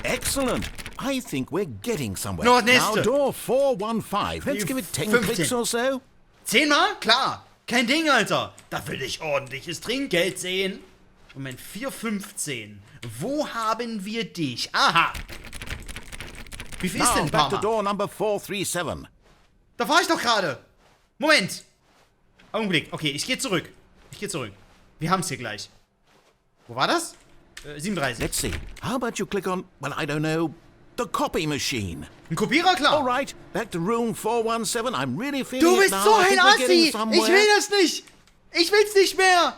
Excellent. I think we're getting somewhere. No, now, nächste. door 415. Let's give it 10 15. clicks or so. 10 Mal? Klar. Kein Ding, Alter. Da will ich ordentliches Trinkgeld sehen. Moment, 415. Wo haben wir dich? Aha. Wie viel ist denn Now, ein back paar to Mal? door number 437. Da war ich doch gerade. Moment. Augenblick. Okay, ich gehe zurück. Wir haben es hier gleich. Wo war das? 37. Let's see. How about you click on, well, I don't know, the copy machine. Ein Kopierer, klar. All right, back to room 417. I'm really feeling Du it bist now. so I ein think we're getting Assi! somewhere. Ich will das nicht! Ich will's nicht mehr!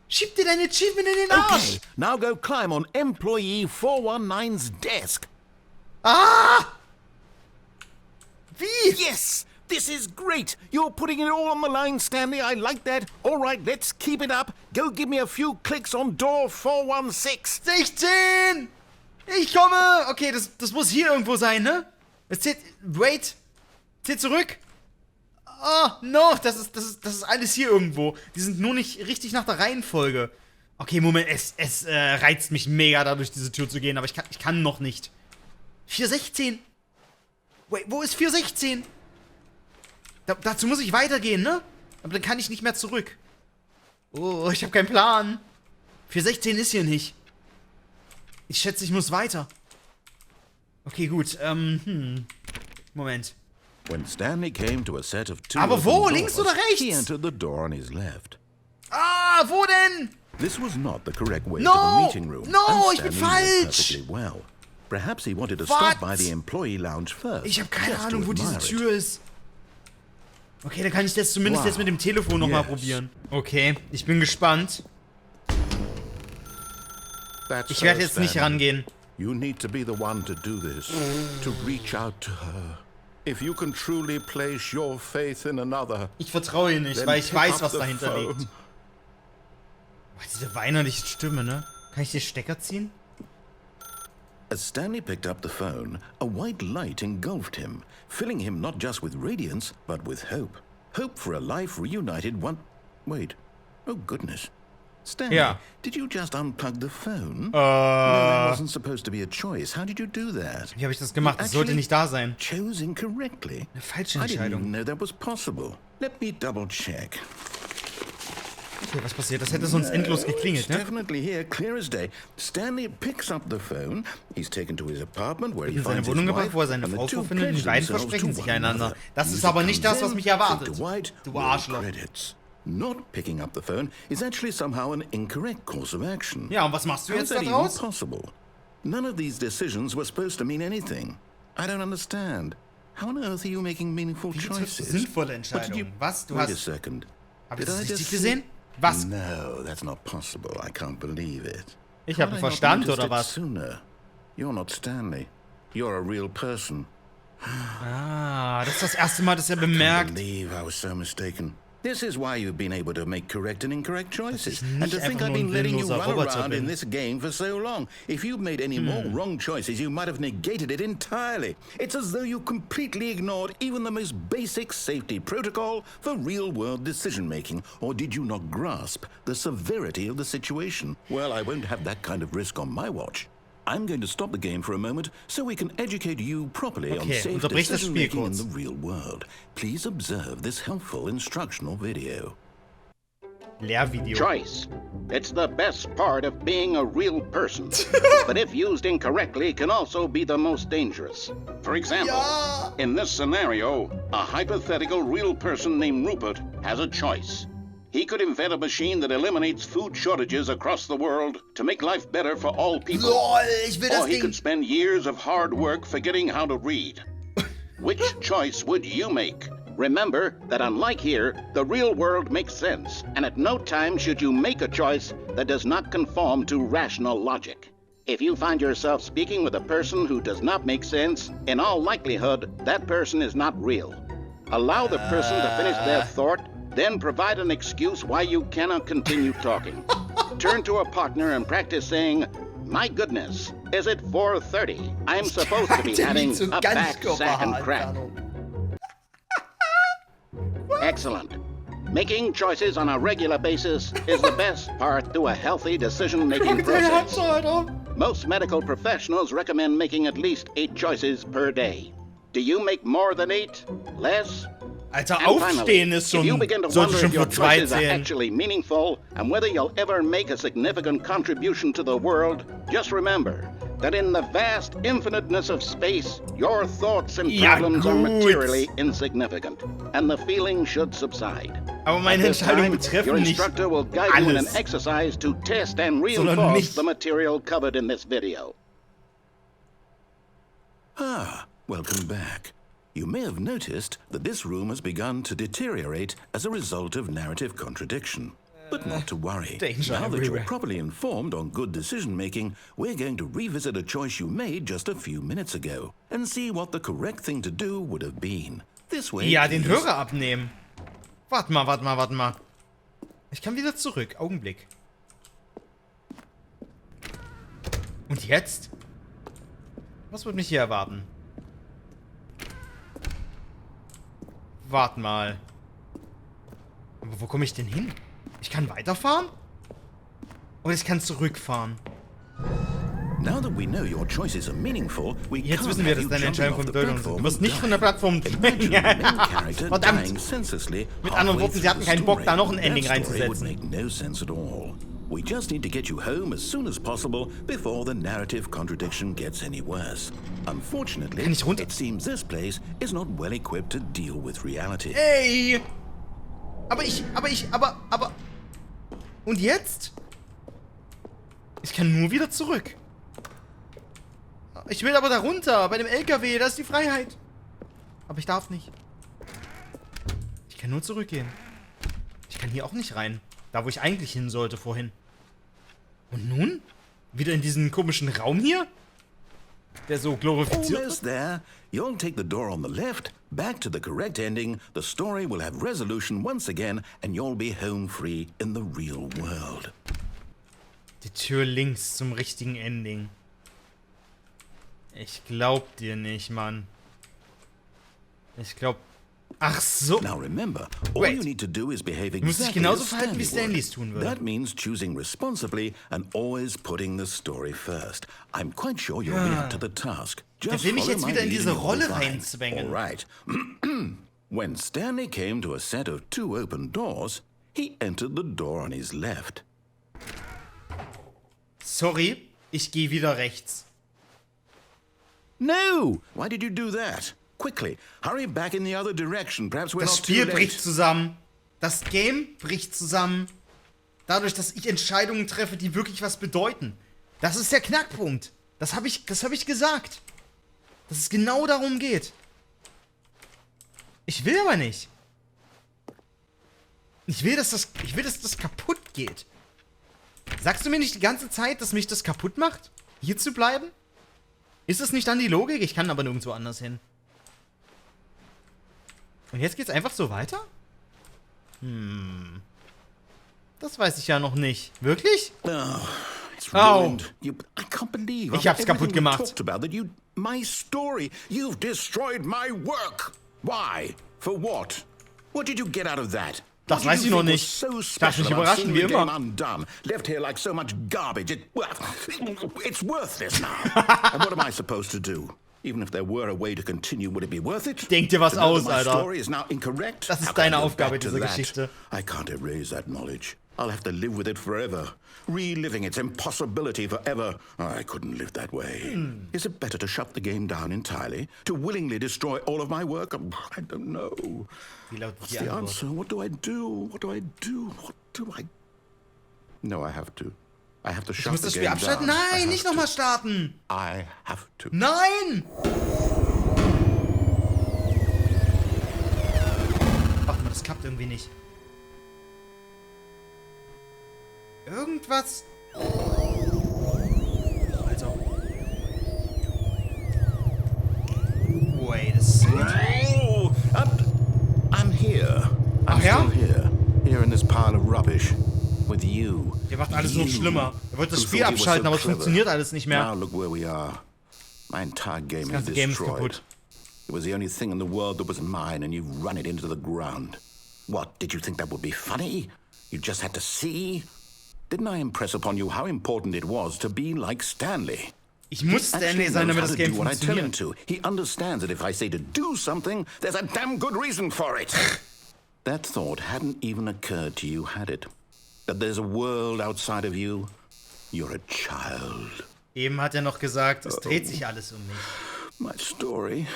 Schieb dir dein Achievement in den Arsch! Okay, now go climb on employee 419's desk. Ah! Wie? Yes! This is great! You're putting it all on the line, Stanley. I like that. All right, let's keep it up. Go give me a few clicks on door 416. 16! Ich komme! Okay, das muss hier irgendwo sein, ne? Es zählt. Wait! Zählt zurück! Oh, no! Das ist alles hier irgendwo. Die sind nur nicht richtig nach der Reihenfolge. Okay, Moment, es reizt mich mega, da durch diese Tür zu gehen, aber ich kann noch nicht. 416! Wait, wo ist 416? Dazu muss ich weitergehen, ne? Aber dann kann ich nicht mehr zurück. Oh, ich habe keinen Plan. 416 ist hier nicht. Ich schätze, ich muss weiter. Okay, gut. Moment. When Stanley came to a set of two Aber wo? open Links doors, oder rechts? He entered the door on his left. Ah, wo denn? This was not the correct way No! to the meeting room. No, and ich bin Stanley knew falsch! perfectly well. Perhaps he wanted to What? stop by the employee lounge first. Ich habe keine just to Ahnung, wo diese admire it. Tür ist. Okay, dann kann ich das zumindest Wow. jetzt mit dem Telefon nochmal Yes. probieren. Okay, ich bin gespannt. That's Ich werde her, jetzt nicht Stanley. rangehen. You need to be the one to do this. To reach out to her. If you can truly place your faith in another, Ich vertraue ihr nicht, then weil ich pick weiß, up was the dahinter phone. liegt. Boah, diese weinerliche Stimme, ne? Kann ich den Stecker ziehen? As Stanley picked up the phone, a white light engulfed him, filling him not just with radiance, but with hope. Hope for a life reunited one... Wait. Oh, goodness. Stanley, Ja. did you just unplug the phone? No, that wasn't supposed to be a choice. How did you do that? Wie habe ich das gemacht? Das sollte nicht da sein. Chose incorrectly. Eine falsche I didn't even Entscheidung. know that was possible. Let me double check. Okay, was passiert? Das hätte sonst endlos geklingelt, It's ne? definitely here, clear as day. Stanley picks up the phone. He's taken to his apartment where he In seine finds his Wohnung gebracht, wife, wo er seine and the Frau two vorfindet und die pledge beiden themselves versprechen to sich one einander. another. Das ist Music aber nicht comes das, was in, mich erwartet. fade to white, Du roll Arschloch. credits. Not picking up the phone is actually somehow an incorrect course of action. Ja, und was machst du How's jetzt that even daraus? possible? None of these decisions were supposed to mean anything. I don't understand. How on earth are you making meaningful Wie triffst du choices? sinnvolle What did you... Entscheidungen? Was? Du Wait a hast... second. Hab ich Did das I richtig just gesehen? see- Was? No, that's not possible. I can't believe it. Ich How habe had I einen not Verstand, noticed oder it was? Sooner? You're not Stanley. You're a real person. Ah, das ist das erste Mal, dass er I bemerkt. believe I was so mistaken. This is why you've been able to make correct and incorrect choices. nicht And to think einfach I've nur ein been letting you willenloser run Roboter around in bin. this game for so long. If you'd made any more wrong choices, you might have negated it entirely. It's as though you completely ignored even the most basic safety protocol for real-world decision-making. Or did you not grasp the severity of the situation? Well, I won't have that kind of risk on my watch. I'm going to stop the game for a moment so we can educate you properly on Okay, safe unterbrich das Spiel decision-making in kurz. the real world. Please observe this helpful instructional video. Lehrvideo. Choice. It's the best part of being a real person. But if used incorrectly, can also be the most dangerous. For example, in this scenario, a hypothetical real person named Rupert has a choice. He could invent a machine that eliminates food shortages across the world to make life better for all people. LOL, ich will Or das he Ding. could spend years of hard work forgetting how to read. Which choice would you make? Remember that unlike here, the real world makes sense, and at no time should you make a choice that does not conform to rational logic. If you find yourself speaking with a person who does not make sense, in all likelihood, that person is not real. Allow the person to finish their thought, then provide an excuse why you cannot continue talking. Turn to a partner and practice saying, "My goodness, is it 4:30? I'm supposed to be Der having liegt so a back, sack, and crack." Ganzkörperentfernung. Excellent. Making choices on a regular basis is the best part to a healthy decision-making Guck deine Hand process. so, Alter. Most medical professionals recommend making at least 8 choices per day. Do you make more than 8? Less? Alter, And aufstehen finally, ist if you schon... begin to Sollte wonder schon if your für 2 choices are zählen. actually meaningful and whether you'll ever make a significant contribution to the world, just remember that in the vast infiniteness of space, your thoughts and Ja, problems are gut. materially insignificant, and the feeling should subside. Aber meine At this Entscheidungen time, betreffen your nicht instructor will guide you in an alles. exercise to test and Sondern reinforce mich. the material covered in this video. Ah, welcome back. You may have noticed that this room has begun to deteriorate as a result of narrative contradiction. But not to worry. danger Now that you're everywhere. properly informed on good decision-making, we're going to revisit a choice you made just a few minutes ago and see what the correct thing to do would have been. This way, Ja, den please. Hörer abnehmen. Warte mal. Ich kann wieder zurück. Augenblick. Und jetzt? Was wird mich hier erwarten? Warte mal. Aber wo komme ich denn hin? Ich kann weiterfahren? Oder ich kann zurückfahren? Now that we know your choices are meaningful, we Jetzt can't wissen wir, have dass you deine jumping Entscheidungen off von the Bedeutung sind. platform Du wirst and nicht von der dying. Plattform Imagine the main character Verdammt. dying senselessly Mit anderen halfway Worten, sie through hatten the keinen Bock, story. da noch ein Ending That story would reinzusetzen. make no sense at all. We just need to get you home as soon as possible before the narrative contradiction gets any worse. Unfortunately, Kann ich runter? it seems this place is not well equipped to deal with reality. Ey! Aber... Und jetzt? Ich kann nur wieder zurück. Ich will aber da runter, bei dem LKW, da ist die Freiheit. Aber ich darf nicht. Ich kann nur zurückgehen. Ich kann hier auch nicht rein. Da, wo ich eigentlich hin sollte vorhin. Und nun? Wieder in diesen komischen Raum hier? der so glorifiziert Almost wird. there. You'll take the door on the left, back to the correct ending, the story will have resolution once again, and you'll be home free in the real world. Die Tür links zum richtigen Ending. Ich glaub dir nicht, Mann. Ich glaub... Ach so. Now remember, all Wait. you need to do is behave Du musst dich exactly genauso as verhalten, wie Stanley Stanley es tun would. würde. That means choosing responsibly and always putting the story first. I'm quite sure you'll be up to the task. Der Just will mich follow jetzt my wieder in lead diese and you'll Rolle be fine. reinzwängen. All right. When Stanley came to a set of 2 open doors, he entered the door on his left. Sorry, ich gehe wieder rechts. No! Why did you do that? Quickly, hurry back in the other direction. Perhaps we're Das not too Spiel late. bricht zusammen. Das Game bricht zusammen. Dadurch, dass ich Entscheidungen treffe, die wirklich was bedeuten. Das ist der Knackpunkt. Das hab ich gesagt. Dass es genau darum geht. Ich will aber nicht. Ich will, dass das kaputt geht. Sagst du mir nicht die ganze Zeit, dass mich das kaputt macht? Hier zu bleiben? Ist es nicht dann die Logik? Ich kann aber nirgendwo anders hin. Und jetzt geht's einfach so weiter? Das weiß ich ja noch nicht. Wirklich? It's Ow. ruined. I can't believe Ich hab's after kaputt everything we gemacht. talked about that my story, you've destroyed my work. Why? For what? What did you get out of that? Das What weiß did ich you noch think nicht. was so Ich darf mich special about überraschen, seeing wie the game immer. undone, left here like so much garbage. It's worthless now. And what am I supposed to do? Even if there were a way to continue, would it be worth it? Denk dir was To know aus, that my Alter. story is now incorrect? Das ist How can I deine go Aufgabe, back to diese that? Geschichte. I can't erase that knowledge. I'll have to live with it forever. Reliving its impossibility forever. I couldn't live that way. Is it better to shut the game down entirely? To willingly destroy all of my work? I don't know. Wie lautet What's die the Antwort? answer? What do I do? What do I do? What do I... No, I have to. I have to Ich shut muss the das Spiel game abschalten? down. I Nein, have nicht to. nochmal starten. I have to. Nein! Warte mal, das klappt irgendwie nicht. Irgendwas... Also... Wait a second. Oh, I'm here. I'm Ach ja? still here. Here in this pile of rubbish. With you. Der macht alles noch You, schlimmer. Er wollte das who Spiel thought he was abschalten, so aber es clever. funktioniert alles nicht Now mehr. look where we are. My entire game Das is ganze Game ist destroyed. kaputt. It was the only thing in the world that was mine, and you've run it into the ground. What, did you think that would be funny? You just had to see? Didn't I impress upon you how important it was to be like Stanley? Ich muss Stanley Actually sein, knows damit how das to Game do what I tell him funktioniert. to. He understands that if I say to do something, there's a damn good reason for it. That thought hadn't even occurred to you, had it? That there's a world outside of you? You're a child. Eben hat er noch gesagt, es dreht sich alles um mich. My story.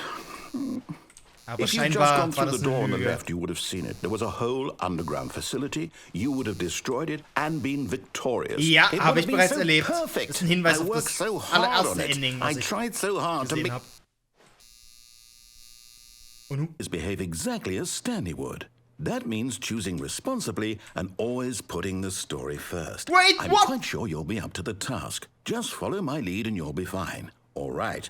Aber If you'd just scheinbar gone war through das the door eine on the Lüge. left, you would have seen it. There was a whole underground facility. You would have destroyed it and been victorious. Ja, It habe would ich have been bereits so erlebt. perfect. Das ist ein Hinweis I auf worked das so hard allererste on it. Ending, I was ich tried so hard to gesehen make habe. Und nun? behave exactly as Stanley would. That means choosing responsibly and always putting the story first. Wait, I'm what? quite sure you'll be up to the task. Just follow my lead and you'll be fine. All right.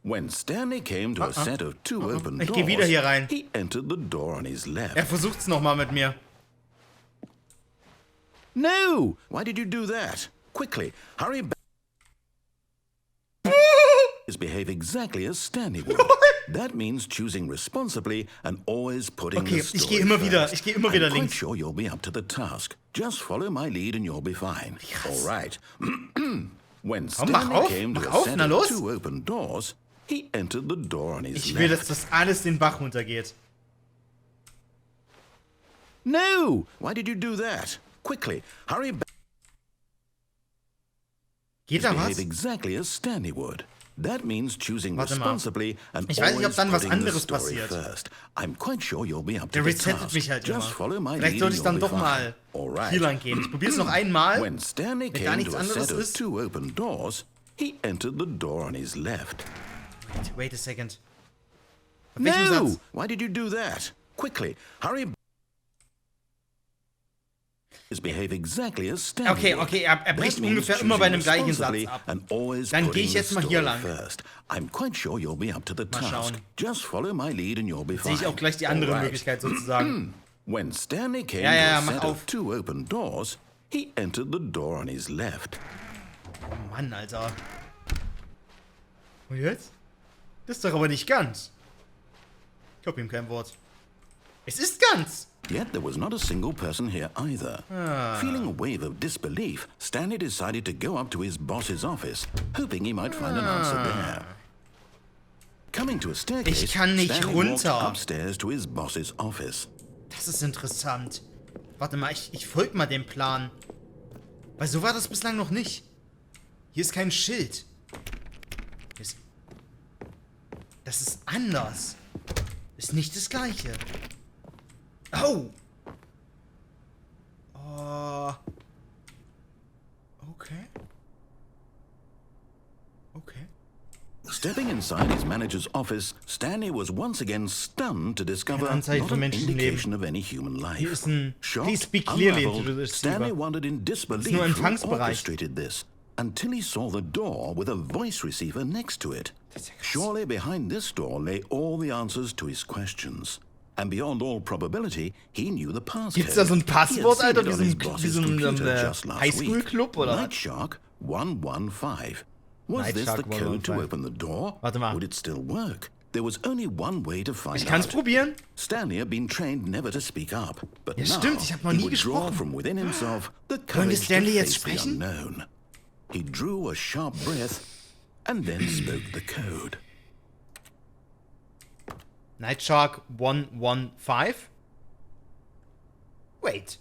When Stanley came to a set of 2 open Ich geh wieder hier rein. doors, he entered the door on his left. Er versucht's nochmal mit mir. No! Why did you do that? Quickly, hurry back. Behave exactly as Stanley would. That means choosing responsibly and always putting Okay, the story ich gehe immer wieder first. I'm quite links. sure you'll be up to the task. Just follow my lead and you'll be fine. All right. When Komm, mach Stanley auf, came to mach a auf, set na of los. 2 open doors, he entered the door on his Ich will, left. dass das alles den Bach runtergeht. No! Why did you do that? Quickly, hurry back. Geht da Behave was? exactly as Stanley would. That means choosing Warte mal. responsibly and Ich weiß nicht, ob always dann was putting the anderes story passiert. first. I'm quite sure you'll be up to Der the resettet task. mich halt immer. Just follow my Vielleicht lead sollte and ich dann you'll doch be fine. mal All right. hier lang gehen. Ich probier's noch einmal. When Stanley Wenn da came nichts to a anderes set of ist. 2 open doors, he entered the door on his left. Wait a second. Auf welchem No! Satz? Why did you do that? Quickly, hurry back. behave exactly as Stanley Okay, er bricht ungefähr immer bei einem gleichen Satz ab. Dann gehe ich jetzt mal hier lang. I'm quite sure you'll be up to the task. schauen. Just follow my lead and you'll be fine. Sehe ich auch gleich die andere Möglichkeit sozusagen. When Stanley came Ja, to a mach set auf. of 2 open doors, he entered the door on his left. Oh Mann, Alter. Und jetzt? Das ist doch aber nicht ganz. Ich glaub ihm kein Wort. Es ist ganz! Yet there was not a single person here either. Feeling a wave of disbelief, Stanley decided to go up to his boss's office, hoping he might find an answer there. Coming to a staircase, Ich kann nicht Stanley walked runter. upstairs to his boss's office. Das ist interessant. Warte mal, ich folge mal dem Plan. Weil so war das bislang noch nicht. Hier ist kein Schild. Das ist anders. Ist nicht das Gleiche. Oh! Okay. Okay. Stepping inside his manager's office, Stanley was once again stunned to discover Ein Anzeichen not von an menschlichem indication of any human life. Hier ist ein Shocked, Please speak clearly into unraveled, the Stanley receiver. wondered in disbelief nur who Empfangsbereich. orchestrated this until he saw the door with a voice receiver next to it. Surely behind this door lay all the answers to his questions. And beyond all probability, he knew the passcode. Gibt's da so ein Passwort, Alter, He had seen it on his boss's computer just last Highschool-Club, week. oder? Night Shark 115. Was Night this Shark the code to 115. open the door? Warte mal. Would it still work? There was only one way to find Ich kann's out. probieren. Stanley had been trained never to speak up, but Ja, now stimmt, ich hab noch he nie would draw gesprochen. from within himself the Wollen wir courage Stanley to jetzt face the sprechen? unknown. He drew a sharp breath and then spoke the code. Night Shark 115? Wait.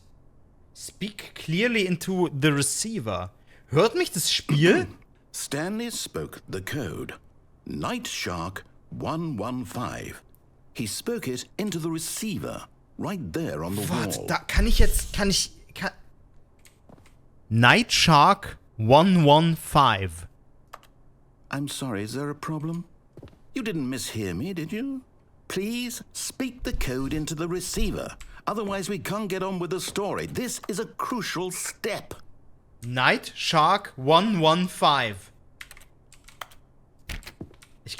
Speak clearly into the receiver. Hört mich das Spiel? Stanley spoke the code. Night Shark 115. He spoke it into the receiver, right there on the Warte, wall. da kann ich. Night Shark 115. I'm sorry, is there a problem? You didn't mishear me, did you? Please speak the code into the receiver. Otherwise, we can't get on with the story. This is a crucial step. Night Shark 115.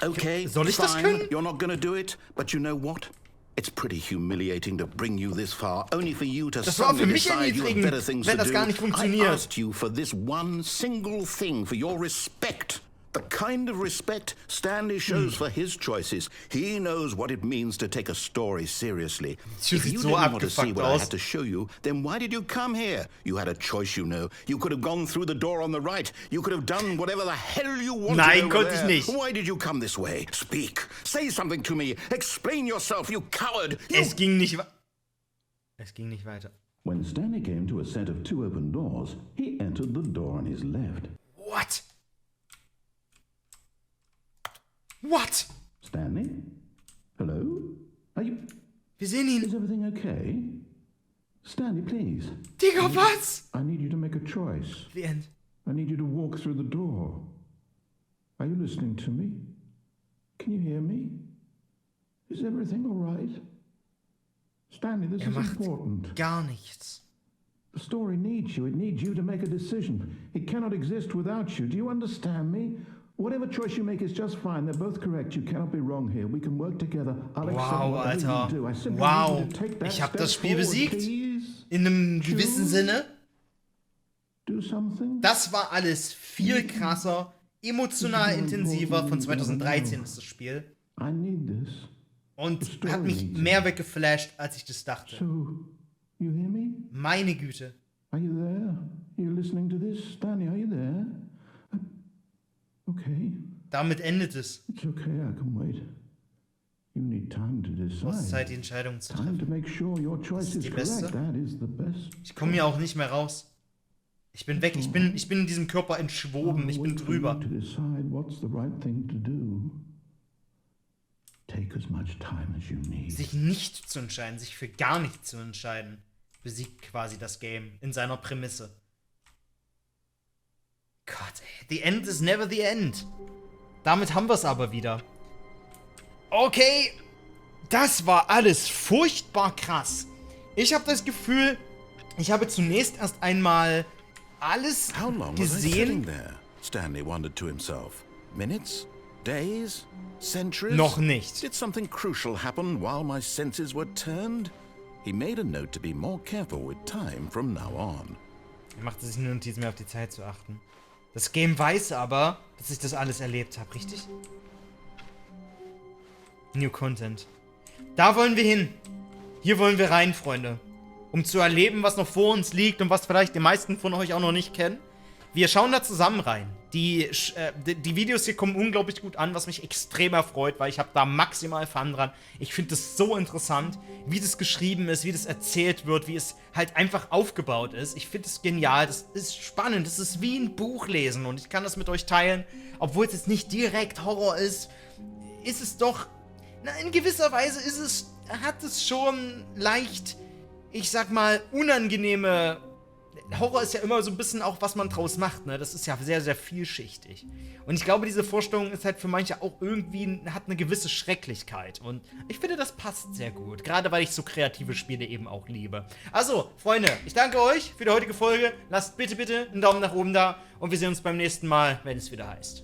Okay, Soll ich fine. das können? You're not gonna do it, but you know what? It's pretty humiliating to bring you this far, only for you to Das war für suddenly mich decide you have erniedrigend, better things wenn to das do. gar nicht I funktioniert. asked you for this one single thing, for your respect. The kind of respect Stanley shows for his choices. He knows what it means to take a story seriously. Sieht If you so didn't want to see abgefuckt what I aus. had to show you, then why did you come here? You had a choice, you know. You could have gone through the door on the right. You could have done whatever the hell you wanted. Nein, over konnte ich there. nicht. Why did you come this way? Speak. Say something to me. Explain yourself, you coward. You... Es ging nicht weiter. When Stanley came to a set of 2 open doors, he entered the door on his left. What? What? Stanley? Hello? Are you... Wir sehen ihn. Is everything okay? Stanley, please. Digga, was? I need you to make a choice. The end. I need you to walk through the door. Are you listening to me? Can you hear me? Is everything all right? Stanley, this is macht important. gar nichts. The story needs you. It needs you to make a decision. It cannot exist without you. Do you understand me? Whatever choice you make is just fine. They're both correct. You cannot be wrong here. We can work together. I'll accept Wow, whatever Alter. you do. I simply Wow. need you to take that Ich hab step das Spiel forward, besiegt. please. In einem gewissen Sinne. Do something. Das war alles viel krasser, emotional intensiver. Von 2013 ist das Spiel. I need this. Und hat mich mehr weggeflasht, als ich das dachte. So, you hear me? Meine Güte. Are you there? You listening to this? Stanley, are you there? Okay. Damit endet es. It's okay, I can wait. You need time to Du hast decide. Zeit, die Entscheidung zu Time treffen. to make sure your choice ist is die correct. beste. That is the best. Ich komme hier auch nicht mehr raus. Ich bin weg. Ich bin in diesem Körper entschwoben. Ich bin Wait for you drüber. to decide what's the right thing to do. Take as much time as you need. Sich nicht zu entscheiden, sich für gar nichts zu entscheiden, besiegt quasi das Game in seiner Prämisse. Gott, ey. The end is never the end. Damit haben wir es aber wieder. Okay, das war alles furchtbar krass. Ich habe das Gefühl, Ich habe zunächst erst einmal alles How long was I sitting gesehen. there? Stanley wondered to himself. Minutes? Days? Centuries? Noch nicht. Did something crucial happen while my senses were turned? He made a note to be more careful with time from now on. Er machte sich eine Notiz, mehr auf die Zeit zu achten. Das Game weiß aber, dass ich das alles erlebt habe, richtig? New Content. Da wollen wir hin. Hier wollen wir rein, Freunde. Um zu erleben, was noch vor uns liegt und was vielleicht die meisten von euch auch noch nicht kennen. Wir schauen da zusammen rein. Die Videos hier kommen unglaublich gut an, was mich extrem erfreut, weil ich habe da maximal Fun dran. Ich finde es so interessant, wie das geschrieben ist, wie das erzählt wird, wie es halt einfach aufgebaut ist. Ich finde es genial, das ist spannend, das ist wie ein Buch lesen und ich kann das mit euch teilen. Obwohl es jetzt nicht direkt Horror ist, ist es doch, na, in gewisser Weise hat es schon leicht, ich sag mal, unangenehme. Horror ist ja immer so ein bisschen auch, was man draus macht, ne? Das ist ja sehr, sehr vielschichtig. Und ich glaube, diese Vorstellung ist halt für manche auch irgendwie, hat eine gewisse Schrecklichkeit. Und ich finde, das passt sehr gut. Gerade weil ich so kreative Spiele eben auch liebe. Also, Freunde, ich danke euch für die heutige Folge. Lasst bitte, bitte einen Daumen nach oben da. Und wir sehen uns beim nächsten Mal, wenn es wieder heißt.